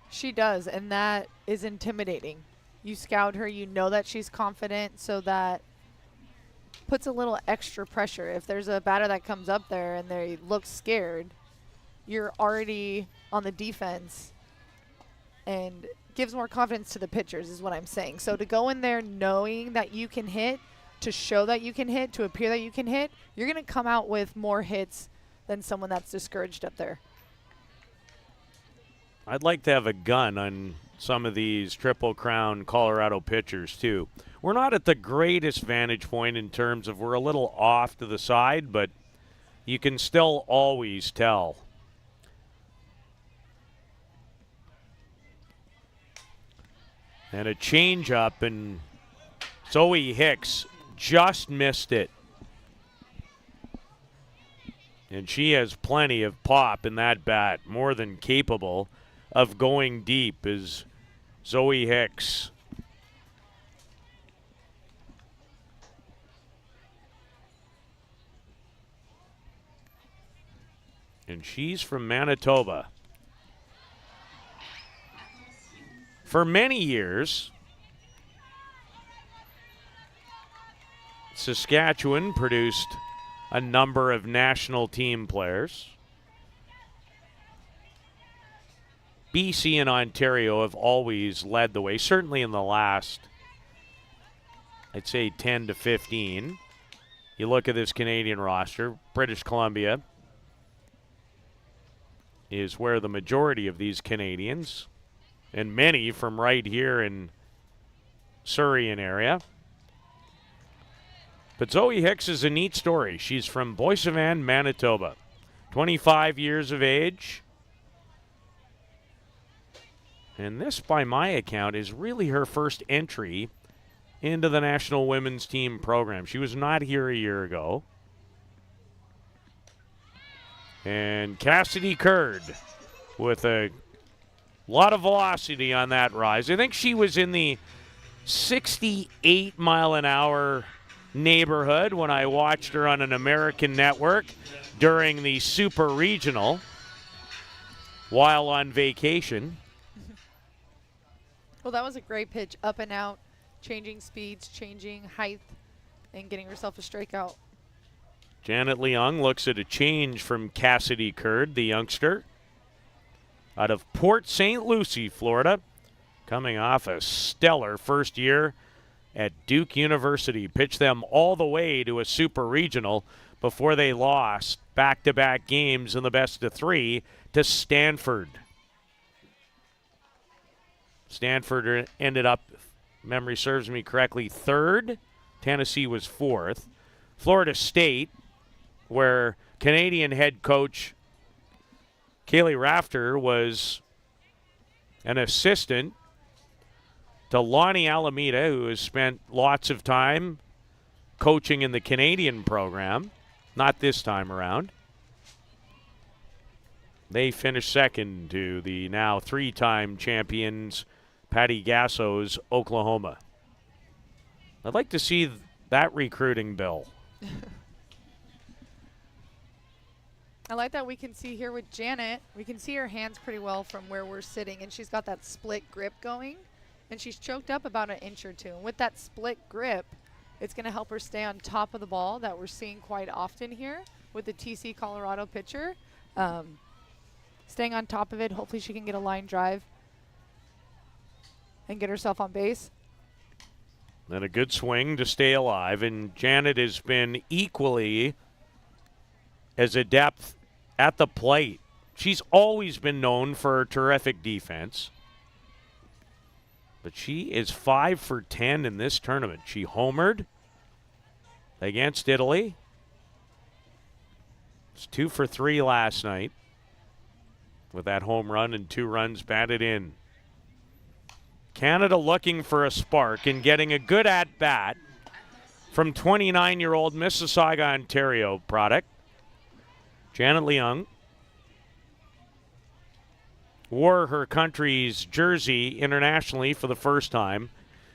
She does, and that is intimidating. You scout her, you know that she's confident, so that puts a little extra pressure. If there's a batter that comes up there and they look scared, you're already on the defense, and gives more confidence to the pitchers is what I'm saying. So to go in there knowing that you can hit, to show that you can hit, to appear that you can hit, you're going to come out with more hits than someone that's discouraged up there. I'd like to have a gun on some of these Triple Crown Colorado pitchers too. We're not at the greatest vantage point in terms of, we're a little off to the side, but you can still always tell. And a change-up, and Zoe Hicks just missed it. And she has plenty of pop in that bat, more than capable of going deep is Zoe Hicks. And she's from Manitoba. For many years, Saskatchewan produced a number of national team players. BC and Ontario have always led the way, certainly in the last, I'd say 10 to 15. You look at this Canadian roster, British Columbia is where the majority of these Canadians, and many from right here in Surrey and area. But Zoe Hicks is a neat story. She's from Boissevain, Manitoba, 25 years of age. And this, by my account, is really her first entry into the National Women's Team program. She was not here a year ago. And Cassidy Curd with a lot of velocity on that rise. I think she was in the 68 mile an hour neighborhood when I watched her on an American network during the Super Regional while on vacation. Well, that was a great pitch, up and out, changing speeds, changing height, and getting herself a strikeout. Janet Leung looks at a change from Cassidy Curd, the youngster, out of Port St. Lucie, Florida, coming off a stellar first year at Duke University. Pitched them all the way to a Super Regional before they lost back-to-back games in the best of three to Stanford. Stanford ended up, if memory serves me correctly, third. Tennessee was fourth. Florida State, where Canadian head coach Kaylee Rafter was an assistant to Lonnie Alameda, who has spent lots of time coaching in the Canadian program. Not this time around. They finished second to the now three-time champions Patty Gasso's Oklahoma. I'd like to see that recruiting bill. I like that we can see here with Janet, we can see her hands pretty well from where we're sitting, and she's got that split grip going, and she's choked up about an inch or two. And with that split grip, it's going to help her stay on top of the ball that we're seeing quite often here with the TC Colorado pitcher. Staying on top of it, hopefully she can get a line drive and get herself on base. And a good swing to stay alive, and Janet has been equally as adept at the plate. She's always been known for her terrific defense, but she is 5 for 10 in this tournament. She homered against Italy. It's 2 for 3 last night with that home run and 2 runs batted in. Canada looking for a spark and getting a good at-bat from 29-year-old Mississauga, Ontario product. Janet Leung wore her country's jersey internationally for the first time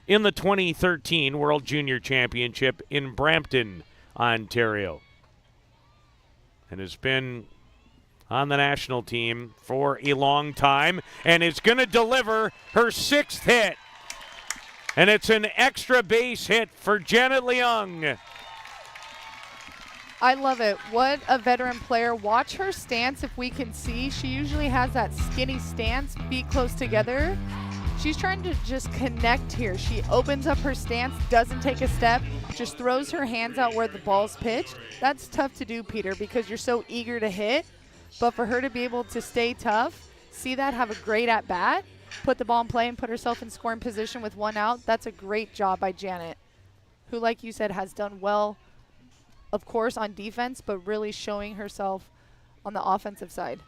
in the 2013 World Junior Championship in Brampton, Ontario, and has been on the national team for a long time and is going to deliver her 6th hit. And it's an extra base hit for Janet Leung. I love it. What a veteran player. Watch her stance if we can see. She usually has that skinny stance, feet close together. She's trying to just connect here. She opens up her stance, doesn't take a step, just throws her hands out where the ball's pitched. That's tough to do, Peter, because you're so eager to hit. But for her to be able to stay tough, see that, have a great at-bat, put the ball in play and put herself in scoring position with 1 out, that's a great job by Janet, who, like you said, has done well, of course, on defense, but really showing herself on the offensive side.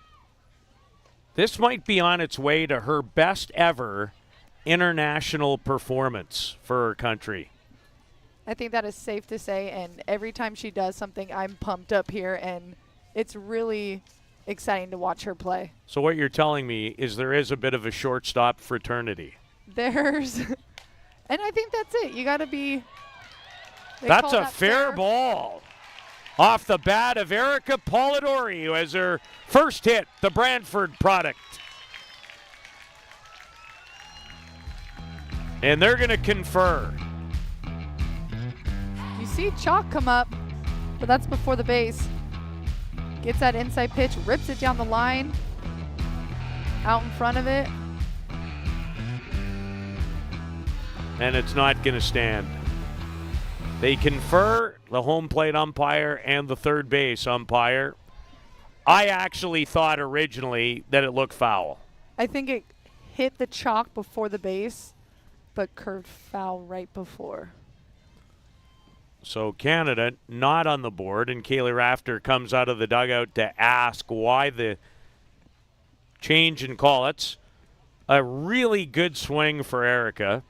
This might be on its way to her best ever international performance for her country. I think that is safe to say, and every time she does something, I'm pumped up here, and it's really exciting to watch her play. So what you're telling me is there is a bit of a shortstop fraternity. There's, and I think that's it. You got to be. That's a fair ball. Off the bat of Erica Polidori, who has her first hit, the Brantford product. And they're going to confer. You see Chalk come up, but that's before the base. Gets that inside pitch, rips it down the line, out in front of it. And it's not going to stand. They confer, the home plate umpire and the third base umpire. I actually thought originally that it looked foul. I think it hit the chalk before the base, but curved foul right before. So Canada not on the board, and Kaylee Rafter comes out of the dugout to ask why the change in call. It's a really good swing for Erica.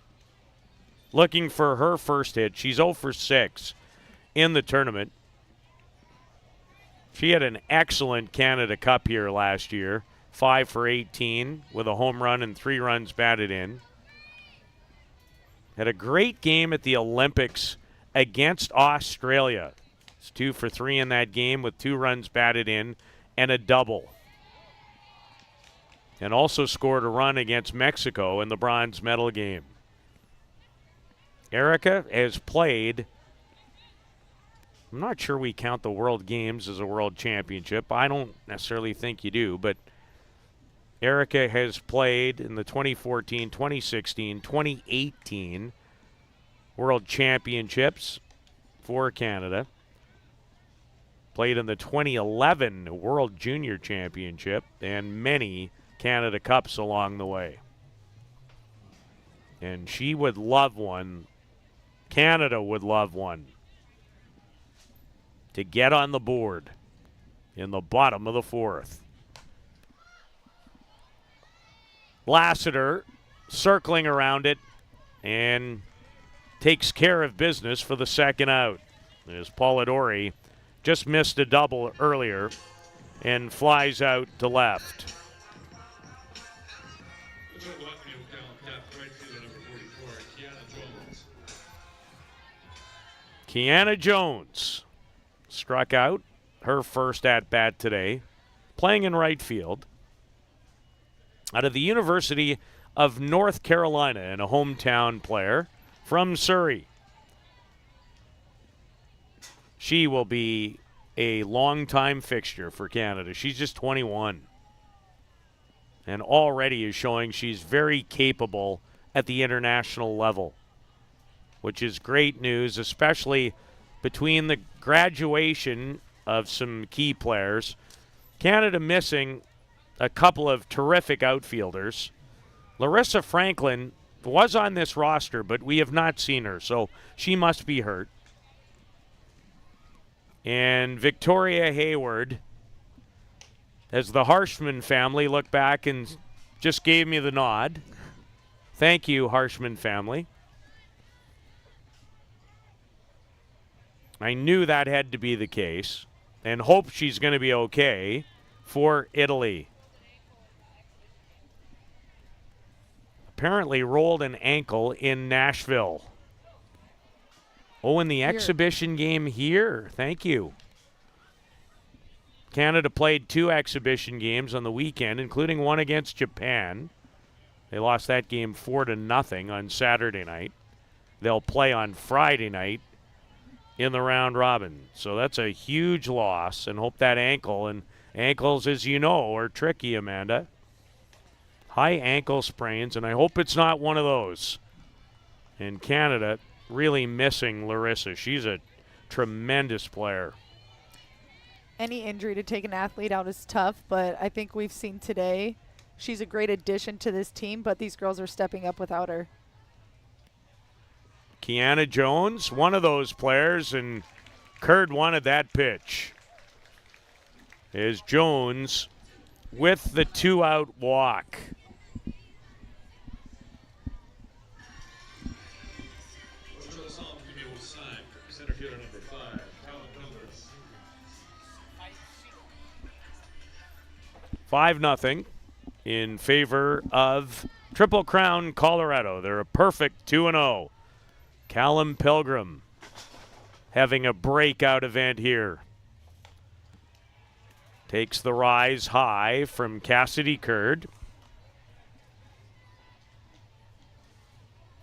Looking for her first hit. She's 0 for 6 in the tournament. She had an excellent Canada Cup here last year. 5 for 18 with a home run and 3 runs batted in. Had a great game at the Olympics against Australia. It's 2 for 3 in that game with 2 runs batted in and a double. And also scored a run against Mexico in the bronze medal game. Erica has played, I'm not sure we count the World Games as a World Championship. I don't necessarily think you do, but Erica has played in the 2014, 2016, 2018 World Championships for Canada. Played in the 2011 World Junior Championship and many Canada Cups along the way. And she would love one. Canada would love one. To get on the board in the bottom of the 4th. Lassiter circling around it and takes care of business for the second out. As Polidori just missed a double earlier and flies out to left. Kiana Jones struck out her first at-bat today, playing in right field. Out of the University of North Carolina and a hometown player from Surrey. She will be a long-time fixture for Canada. She's just 21 and already is showing she's very capable at the international level, which is great news, especially between the graduation of some key players. Canada missing a couple of terrific outfielders. Larissa Franklin was on this roster, but we have not seen her, so she must be hurt. And Victoria Hayward, as the Harshman family looked back and just gave me the nod. Thank you, Harshman family. I knew that had to be the case and hope she's going to be okay for Italy. Apparently rolled an ankle in Nashville. Oh, in the exhibition game here. Thank you. Canada played 2 exhibition games on the weekend, including one against Japan. They lost that game 4-0 on Saturday night. They'll play on Friday night in the round robin. So that's a huge loss, and hope that ankle, and ankles, as you know, are tricky, Amanda. High ankle sprains, and I hope it's not one of those. And Canada really missing Larissa. She's a tremendous player. Any injury to take an athlete out is tough, but I think we've seen today she's a great addition to this team, but these girls are stepping up without her. Kiana Jones, one of those players, and Curd wanted that pitch. Is Jones with the 2-out walk. 5-0 in favor of Triple Crown Colorado. They're a perfect 2-0. Callum Pilgrim having a breakout event here. Takes the rise high from Cassidy Curd.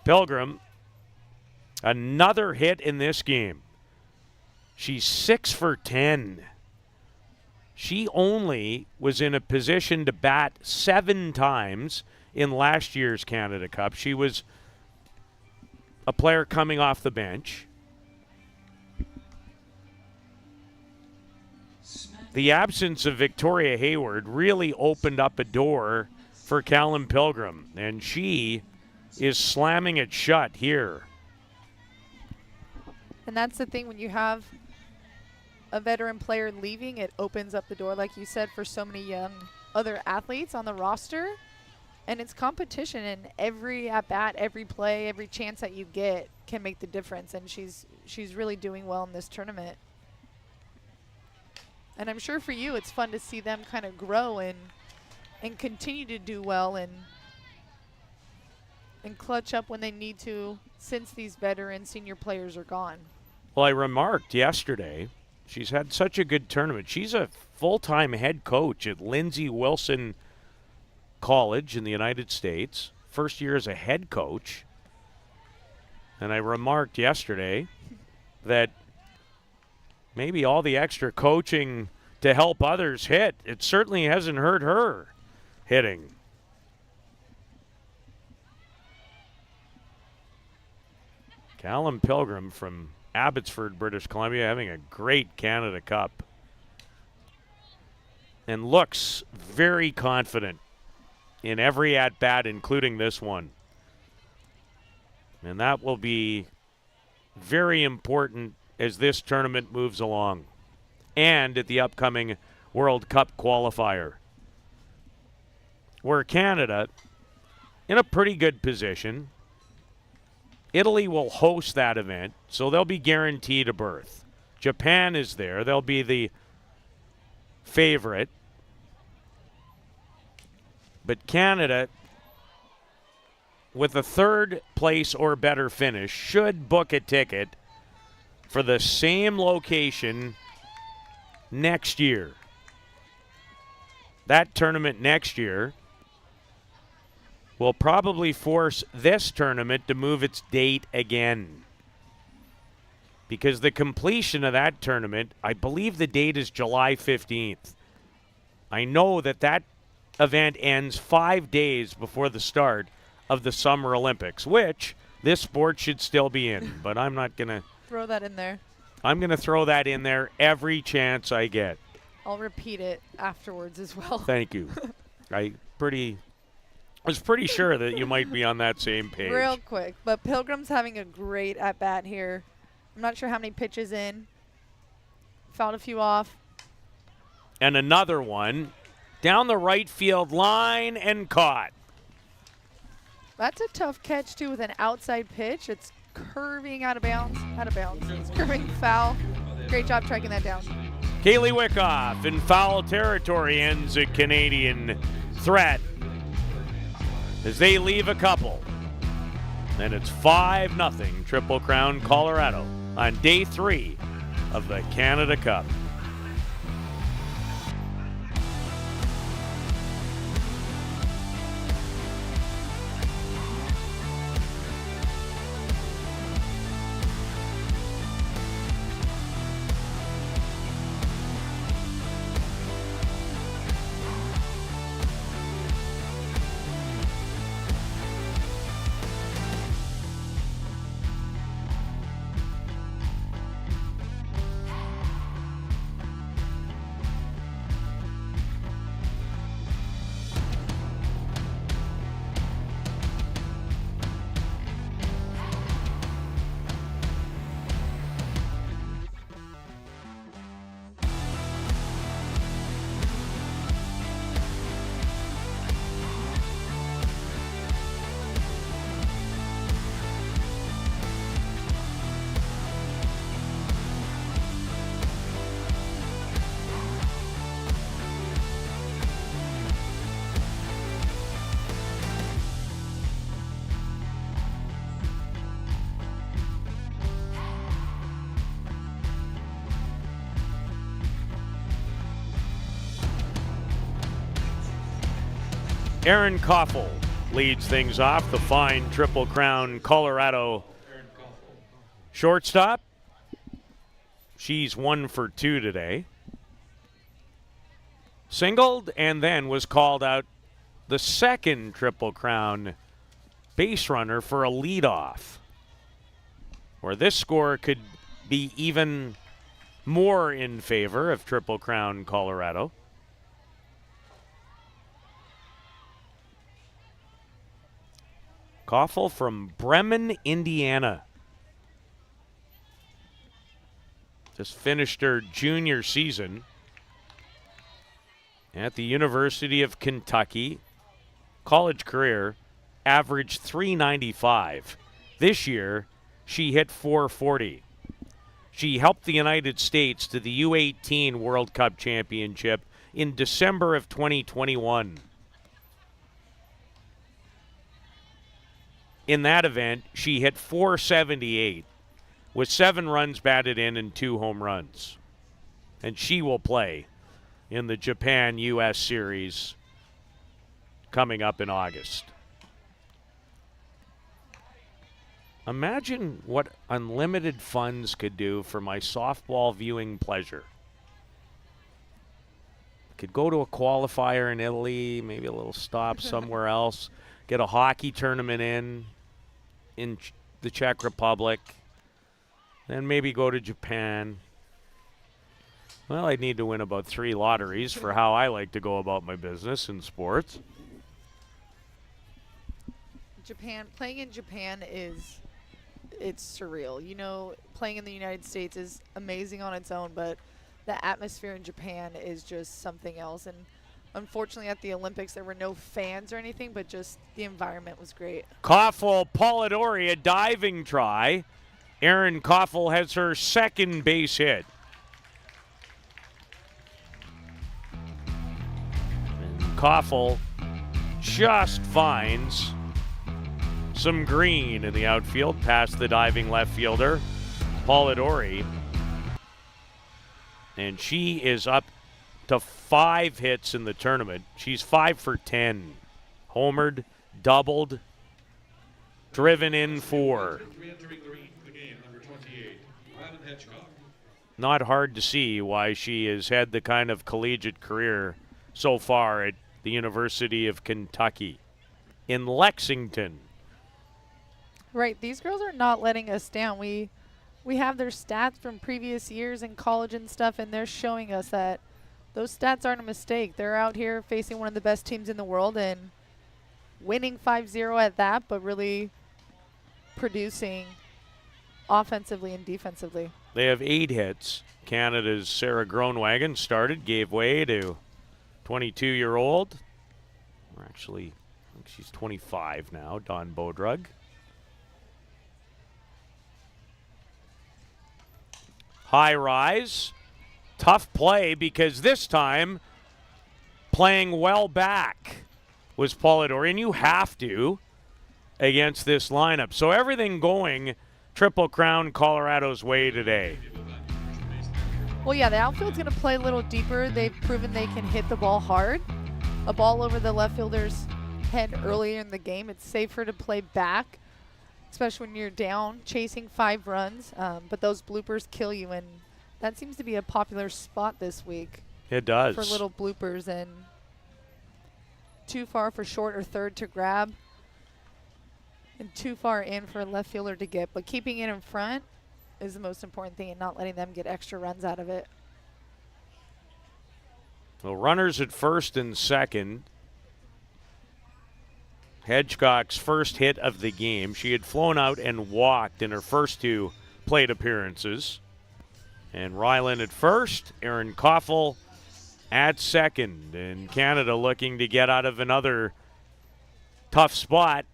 Pilgrim, another hit in this game. She's 6 for 10. She only was in a position to bat 7 times in last year's Canada Cup. She was a player coming off the bench. The absence of Victoria Hayward really opened up a door for Callum Pilgrim, and she is slamming it shut here. And that's the thing, when you have a veteran player leaving, it opens up the door, like you said, for so many young other athletes on the roster. And it's competition, and every at-bat, every play, every chance that you get can make the difference. And she's really doing well in this tournament. And I'm sure for you, it's fun to see them kind of grow and continue to do well and clutch up when they need to, since these veteran senior players are gone. Well, I remarked yesterday, she's had such a good tournament. She's a full-time head coach at Lindsey Wilson College in the United States. First year as a head coach. And I remarked yesterday that maybe all the extra coaching to help others hit, it certainly hasn't hurt her hitting. Callum Pilgrim from Abbotsford, British Columbia, having a great Canada Cup. And looks very confident in every at-bat, including this one. And that will be very important as this tournament moves along and at the upcoming World Cup qualifier, where Canada, in a pretty good position, Italy will host that event, so they'll be guaranteed a berth. Japan is there. They'll be the favorite. But Canada, with a third place or better finish, should book a ticket for the same location next year. That tournament next year will probably force this tournament to move its date again, because the completion of that tournament, I believe the date is July 15th. I know that event ends 5 days before the start of the Summer Olympics, which this sport should still be in, but I'm not going to throw that in there. I'm going to throw that in there every chance I get. I'll repeat it afterwards as well. Thank you. I was pretty sure that you might be on that same page. Real quick, but Pilgrim's having a great at-bat here. I'm not sure how many pitches in. Fouled a few off. And another one down the right field line and caught. That's a tough catch, too, with an outside pitch. It's curving out of bounds. It's curving foul. Great job tracking that down. Kaylee Wickoff in foul territory ends a Canadian threat as they leave a couple. And it's 5-0 Triple Crown Colorado on day 3 of the Canada Cup. Aaron Koffel leads things off, the fine Triple Crown Colorado shortstop. She's 1 for 2 today. Singled and then was called out the second Triple Crown base runner for a leadoff, where this score could be even more in favor of Triple Crown Colorado. Koffel from Bremen, Indiana. Just finished her junior season at the University of Kentucky. College career averaged .395. This year, she hit .440. She helped the United States to the U18 World Cup Championship in December of 2021. In that event, she hit .478 with 7 runs batted in and 2 home runs. And she will play in the Japan-U.S. series coming up in August. Imagine what unlimited funds could do for my softball viewing pleasure. Could go to a qualifier in Italy, maybe a little stop somewhere else, get a hockey tournament in the Czech Republic, then maybe go to Japan. Well, I'd need to win about 3 lotteries for how I like to go about my business in sports. Playing in Japan it's surreal. You know, playing in the United States is amazing on its own, but the atmosphere in Japan is just something else. And unfortunately at the Olympics there were no fans or anything, but just the environment was great. Koffel, Polidori, a diving try. Erin Koffel has her second base hit. And Koffel just finds some green in the outfield past the diving left fielder, Polidori. And she is up to 5 hits in the tournament. She's 5 for 10. Homered, doubled, driven in 4. Not hard to see why she has had the kind of collegiate career so far at the University of Kentucky in Lexington. Right, these girls are not letting us down. We have their stats from previous years in college and stuff, and they're showing us that those stats aren't a mistake. They're out here facing one of the best teams in the world and winning 5-0 at that, but really producing offensively and defensively. They have 8 hits. Canada's Sarah Groenwagen started, gave way to 22-year-old. Or actually, I think she's 25 now, Dawn Bodrug. High rise. Tough play because this time playing well back was Polidori, and you have to against this lineup. So everything going Triple Crown Colorado's way today. Well, yeah, the outfield's going to play a little deeper. They've proven they can hit the ball hard. A ball over the left fielder's head earlier in the game, it's safer to play back, especially when you're down chasing 5 runs. But those bloopers kill you, and that seems to be a popular spot this week. It does. For little bloopers, and too far for short or third to grab, and too far in for a left fielder to get. But keeping it in front is the most important thing and not letting them get extra runs out of it. Well, runners at first and second. Hedgecock's first hit of the game. She had flown out and walked in her first 2 plate appearances. And Ryland at first, Erin Koffel at second. And Canada looking to get out of another tough spot.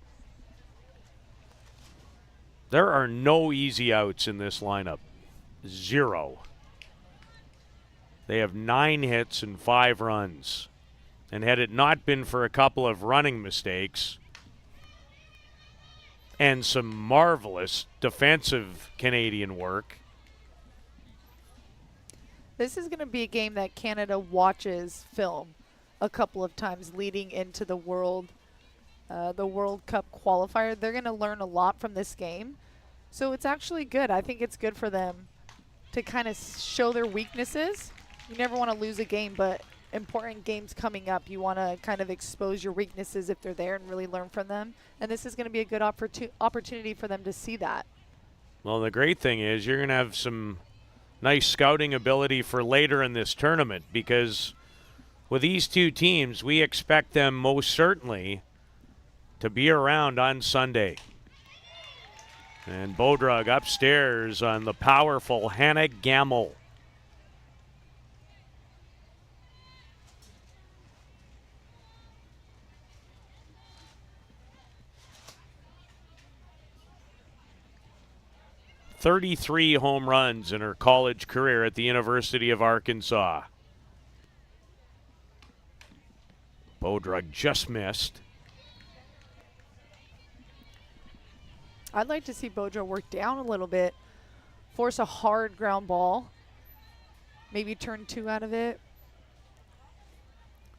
There are no easy outs in this lineup. 0. They have 9 hits and 5 runs. And had it not been for a couple of running mistakes and some marvelous defensive Canadian work. This is going to be a game that Canada watches film. a couple of times leading into the World Cup qualifier. They're going to learn a lot from this game. So it's actually good. I think it's good for them to kind of show their weaknesses. You never want to lose a game, but important games coming up, you want to kind of expose your weaknesses if they're there and really learn from them. And this is going to be a good opportunity for them to see that. Well, the great thing is you're going to have some nice scouting ability for later in this tournament, because with these two teams, we expect them most certainly to be around on Sunday. And Bodrug upstairs on the powerful Hannah Gamble. "33 home runs in her college career at the University of Arkansas." Bodrug just missed. I'd like to see Bodrug work down a little bit, force a hard ground ball, maybe turn 2 out of it.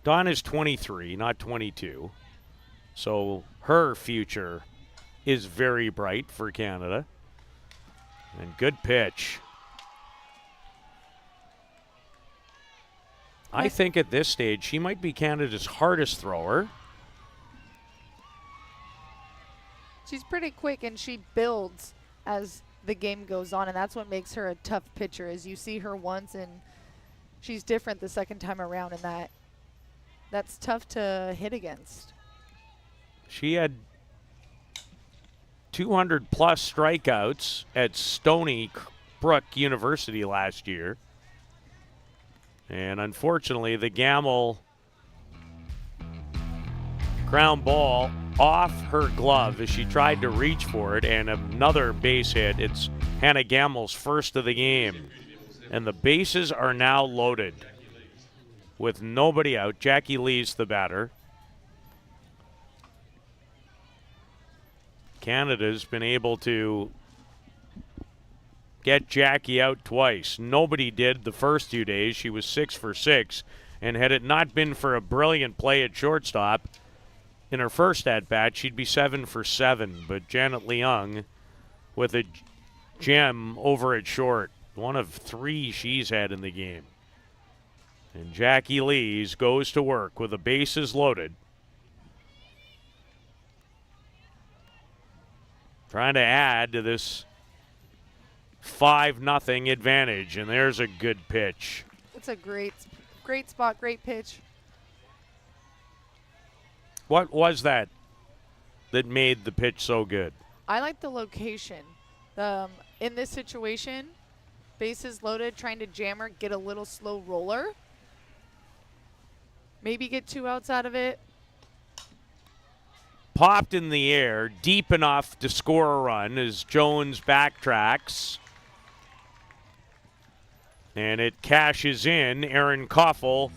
Dawn is 23, not 22. So her future is very bright for Canada. And good pitch. I think at this stage she might be Canada's hardest thrower. She's pretty quick, and she builds as the game goes on, and that's what makes her a tough pitcher. Is you see her once, and she's different the second time around, and that's tough to hit against. She had 200-plus strikeouts at Stony Brook University last year. And unfortunately, the Gamble ground ball off her glove as she tried to reach for it, and another base hit. It's Hannah Gamble's first of the game. And the bases are now loaded with nobody out. Jackie Lee's the batter. Canada's been able to get Jackie out twice. Nobody did the first 2 days. She was 6 for 6. And had it not been for a brilliant play at shortstop in her first at-bat, she'd be 7 for 7. But Janet Leung with a gem over at short. One of 3 she's had in the game. And Jackie Lees goes to work with the bases loaded. Trying to add to this 5-0 advantage, and there's a good pitch. It's a great spot, great pitch. What was that made the pitch so good? I like the location. In this situation, bases loaded, trying to jam her, get a little slow roller. Maybe get 2 outs out of it. Popped in the air, deep enough to score a run as Jones backtracks. And it cashes in. Aaron Koffel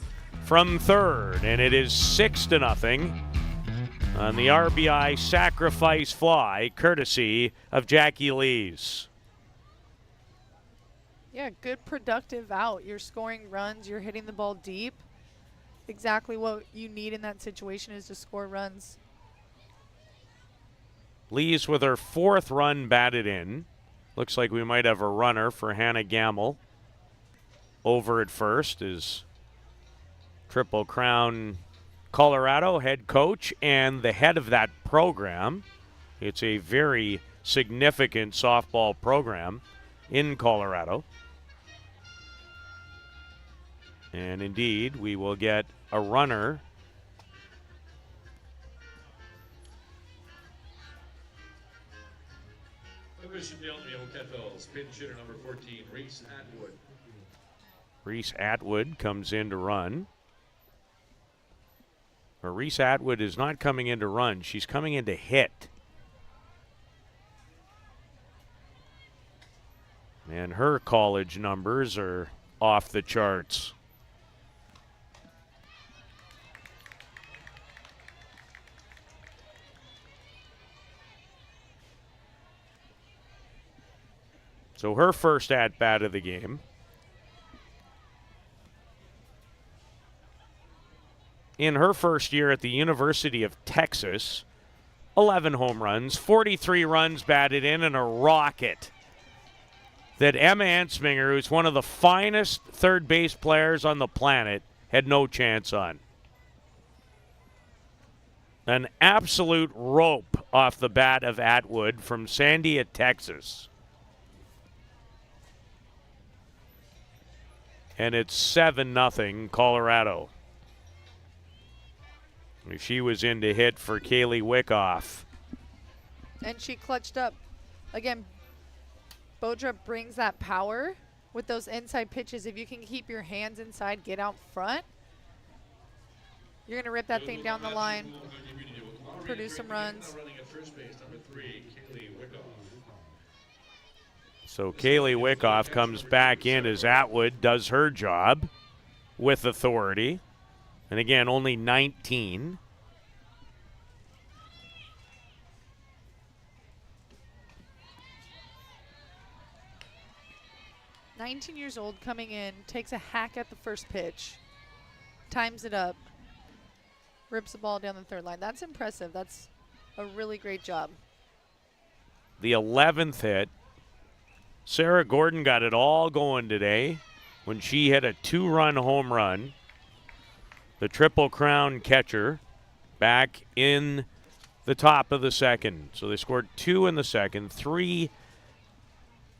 from third, and it is 6-0 on the RBI sacrifice fly, courtesy of Jackie Lees. Yeah, good productive out. You're scoring runs, you're hitting the ball deep. Exactly what you need in that situation is to score runs. Lees with her 4th run batted in. Looks like we might have a runner for Hannah Gamble. Over at first is Triple Crown Colorado head coach and the head of that program. It's a very significant softball program in Colorado. And indeed, we will get a runner. Pinch hitter number 14, Reese Atwood. Reese Atwood comes in to run. But Reese Atwood is not coming in to run. She's coming in to hit. And her college numbers are off the charts. So her first at-bat of the game. in her first year at the University of Texas. 11 home runs, 43 runs batted in, and a rocket that Emma Ansminger, who's one of the finest third base players on the planet, had no chance on. An absolute rope off the bat of Atwood from Sandia, Texas. And it's 7-0 Colorado. She was in to hit for Kaylee Wickoff. And she clutched up. Again, Bodra brings that power with those inside pitches. If you can keep your hands inside, get out front, you're going to rip that thing down the line, produce some runs. So Kaylee Wickoff comes back in as Atwood does her job with authority. And again, only 19. Years old, coming in, takes a hack at the first pitch, times it up, rips the ball down the third line. That's impressive. That's a really great job. The 11th hit. Sarah Gordon got it all going today when she hit a 2-run home run. The Triple Crown catcher back in the top of the second. So they scored 2 in the second, 3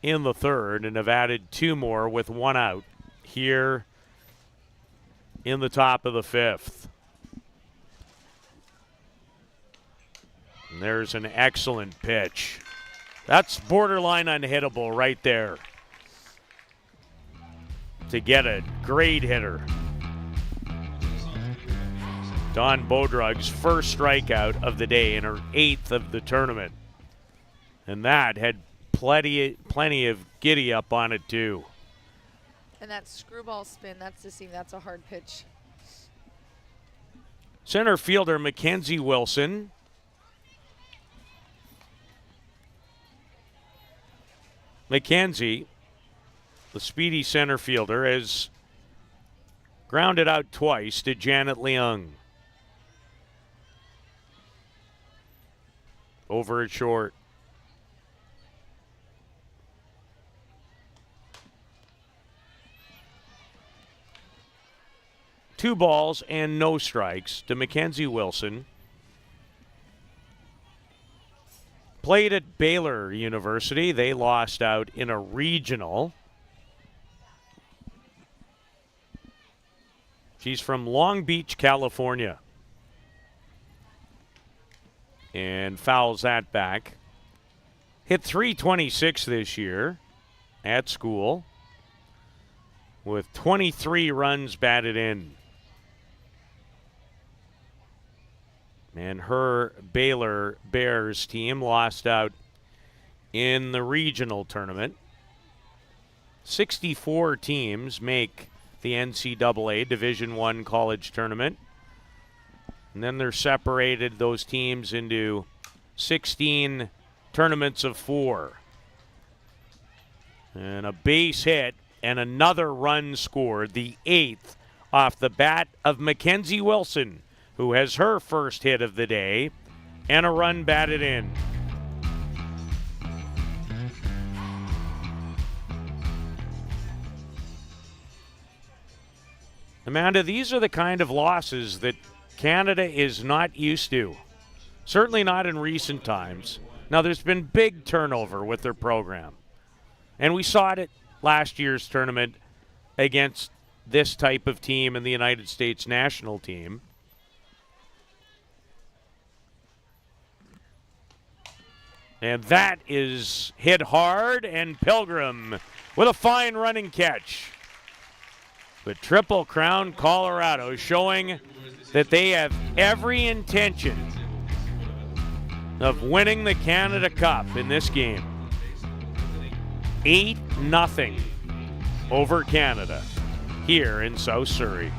in the third, and have added 2 more with 1 out here in the top of the 5th. And there's an excellent pitch. That's borderline unhittable right there. To get a great hitter. Dawn Bodrug's first strikeout of the day and her 8th of the tournament. And that had plenty of giddy up on it too. And that screwball spin, that's the seam. That's a hard pitch. Center fielder Mackenzie Wilson. Mackenzie, the speedy center fielder, has grounded out twice to Janet Leung. Over at short. Two balls and no strikes to Mackenzie Wilson. Played at Baylor University. They lost out in a regional. She's from Long Beach, California. And fouls that back. Hit .326 this year at school with 23 runs batted in. And her Baylor Bears team lost out in the regional tournament. 64 teams make the NCAA Division I college tournament. And then they're separated, those teams, into 16 tournaments of 4. And a base hit and another run scored, the 8th off the bat of Mackenzie Wilson, who has her first hit of the day and a run batted in. Amanda, these are the kind of losses that Canada is not used to. Certainly not in recent times. Now, there's been big turnover with their program. And we saw it at last year's tournament against this type of team in the United States national team. And that is hit hard, and Pilgrim with a fine running catch. But Triple Crown Colorado showing that they have every intention of winning the Canada Cup in this game. 8-0 over Canada here in South Surrey.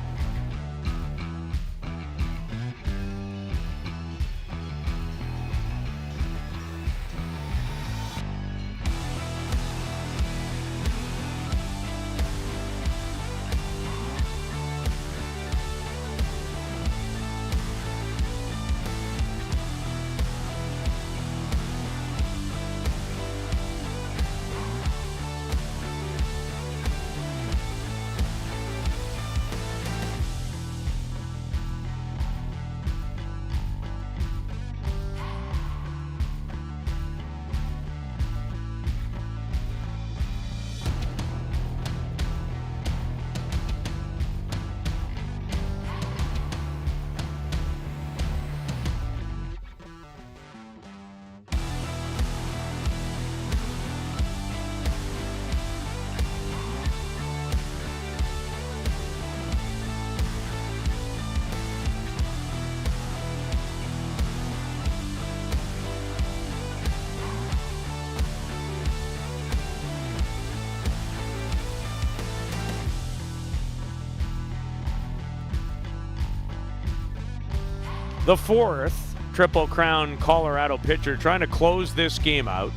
The fourth Triple Crown Colorado pitcher trying to close this game out.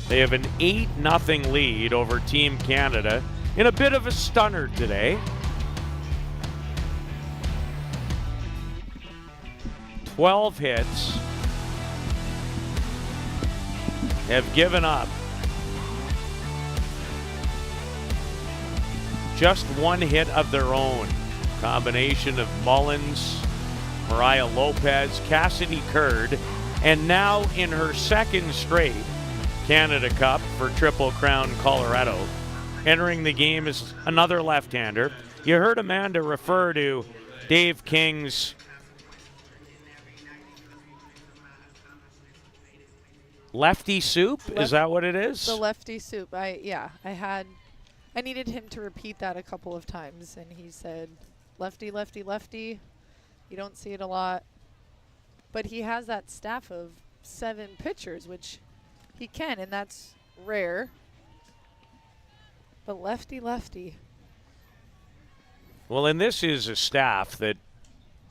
They have an 8-0 lead over Team Canada in a bit of a stunner today. 12 hits, have given up just one hit of their own. Combination of Mullins, Mariah Lopez, Cassidy Curd, and now in her second straight Canada Cup for Triple Crown Colorado. Entering the game is another left-hander. You heard Amanda refer to Dave King's lefty soup? Is that what it is? The lefty soup. I needed him to repeat that a couple of times, and he said, lefty, lefty, lefty. You don't see it a lot. But he has that staff of 7 pitchers, which he can, and that's rare. But lefty, lefty. Well, and this is a staff that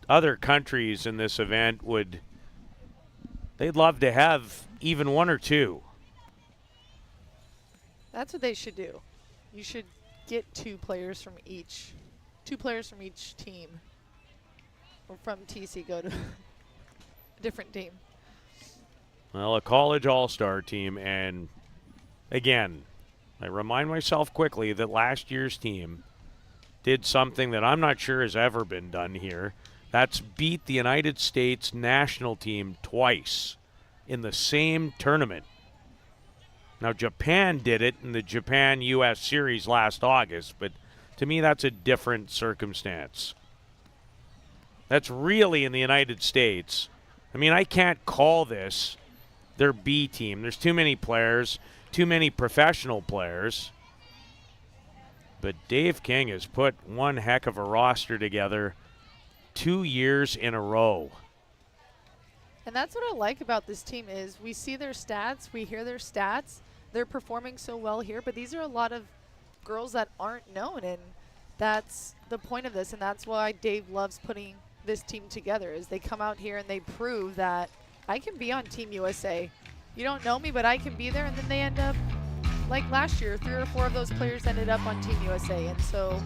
other countries in this event they'd love to have even 1 or 2. That's what they should do. You should get 2 players from each team. Or from TC go to a different team. Well, a college all-star team, and again, I remind myself quickly that last year's team did something that I'm not sure has ever been done here. That's beat the United States national team twice in the same tournament. Now, Japan did it in the Japan-U.S. series last August, but to me that's a different circumstance. That's really in the United States. I mean, I can't call this their B team. There's too many players, too many professional players. But Dave King has put one heck of a roster together 2 years in a row. And that's what I like about this team is we see their stats, we hear their stats. They're performing so well here, but these are a lot of girls that aren't known, and that's the point of this, and that's why Dave loves putting this team together is they come out here and they prove that I can be on Team USA. You don't know me, but I can be there, and then they end up, like last year, 3 or 4 of those players ended up on Team USA, and so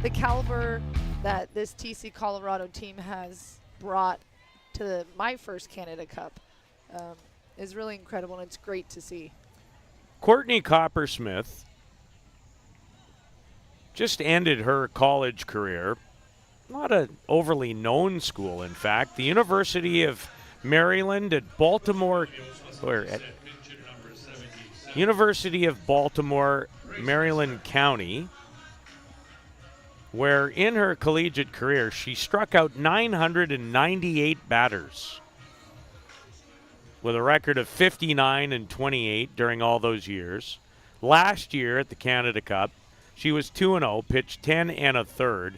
the caliber that this TC Colorado team has brought to my first Canada Cup is really incredible, and it's great to see. Courtney Coppersmith just ended her college career. Not an overly known school, in fact. The University of Maryland at Baltimore, University of Baltimore, Maryland County, where in her collegiate career she struck out 998 batters with a record of 59-28 during all those years. Last year at the Canada Cup, she was 2-0, pitched 10 1/3,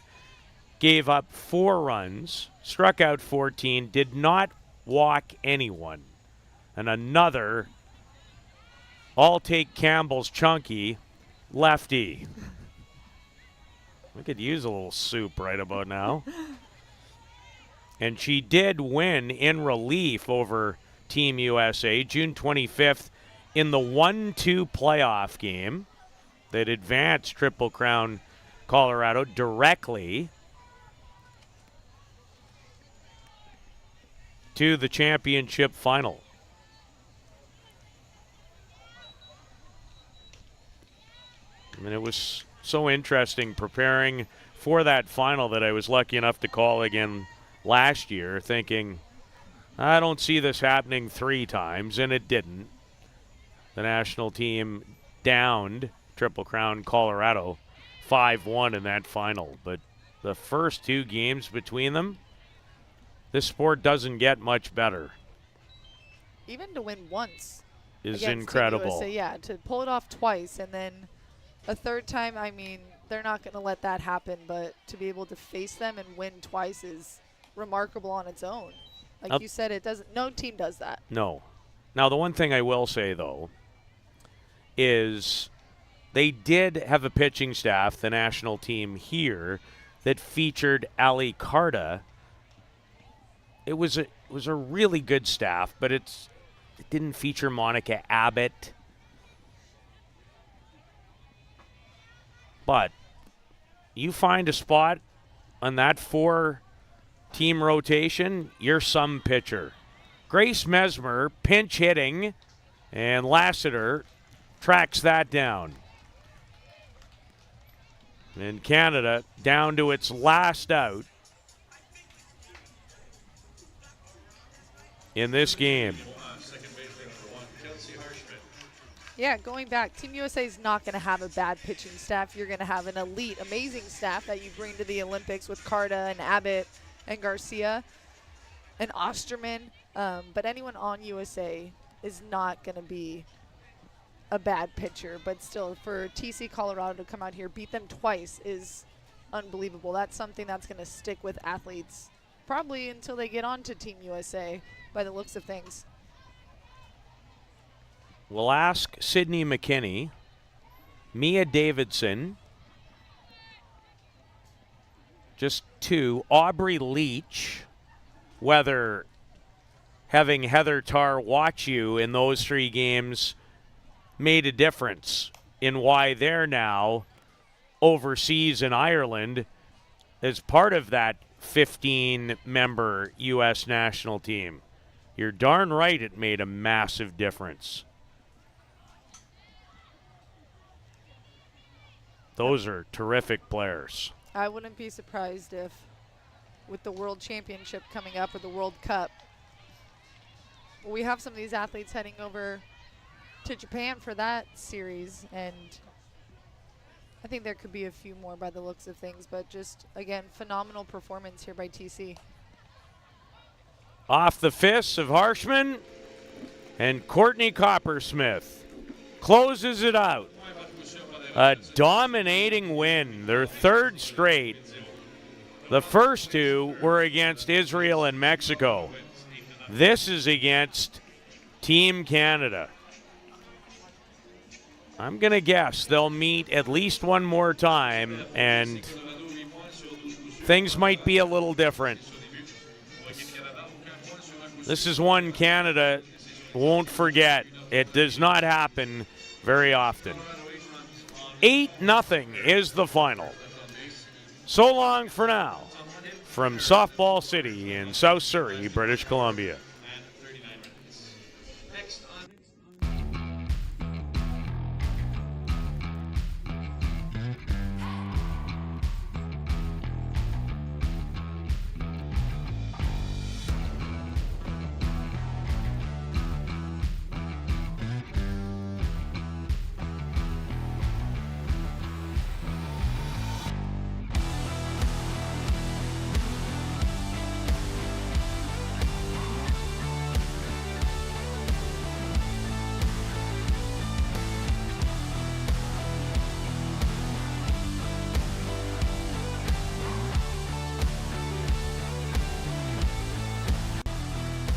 gave up 4 runs, struck out 14, did not walk anyone. And another, I'll take Campbell's chunky, lefty. We could use a little soup right about now. And she did win in relief over Team USA June 25th in the 1-2 playoff game that advanced Triple Crown Colorado directly to the championship final. And it was so interesting preparing for that final that I was lucky enough to call again last year, thinking, I don't see this happening 3 times, and it didn't. The national team downed Triple Crown Colorado 5-1 in that final. But the first 2 games between them, this sport doesn't get much better. Even to win once is against incredible. Team USA, yeah, to pull it off twice and then a 3rd time, I mean, they're not going to let that happen, but to be able to face them and win twice is remarkable on its own. Like you said, no team does that. No. Now, the one thing I will say, though, is they did have a pitching staff, the national team here, that featured Ali Carta it was a really good staff, but it didn't feature Monica Abbott. But you find a spot on that 4-team rotation, you're some pitcher. Grace Mesmer pinch hitting, and Lassiter tracks that down. And Canada down to its last out in this game. Yeah, going back, Team USA is not going to have a bad pitching staff. You're going to have an elite, amazing staff that you bring to the Olympics with Carta and Abbott and Garcia and Osterman. But anyone on USA is not going to be a bad pitcher. But still, for TC Colorado to come out here, beat them twice is unbelievable. That's something that's going to stick with athletes probably until they get on to Team USA by the looks of things. We'll ask Sydney McKinney, Mia Davidson, just 2, Aubrey Leach, whether having Heather Tarr watch you in those 3 games made a difference in why they're now overseas in Ireland as part of that 15-member U.S. national team. You're darn right it made a massive difference. Those are terrific players. I wouldn't be surprised if, with the World Championship coming up or the World Cup, we have some of these athletes heading over to Japan for that series, and I think there could be a few more by the looks of things, but just, again, phenomenal performance here by TC. Off the fists of Harshman, and Courtney Coppersmith closes it out. A dominating win, their 3rd straight. The first 2 were against Israel and Mexico. This is against Team Canada. I'm going to guess they'll meet at least one more time, and things might be a little different. This is one Canada won't forget. It does not happen very often. 8-0 is the final. So long for now from Softball City in South Surrey, British Columbia.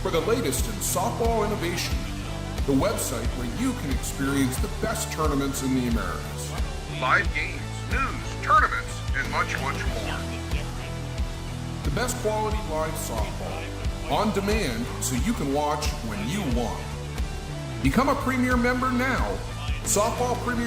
For the latest in softball innovation, the website where you can experience the best tournaments in the Americas. Live games, news, tournaments, and much, much more. The best quality live softball, on demand so you can watch when you want. Become a Premier member now. Softball Premier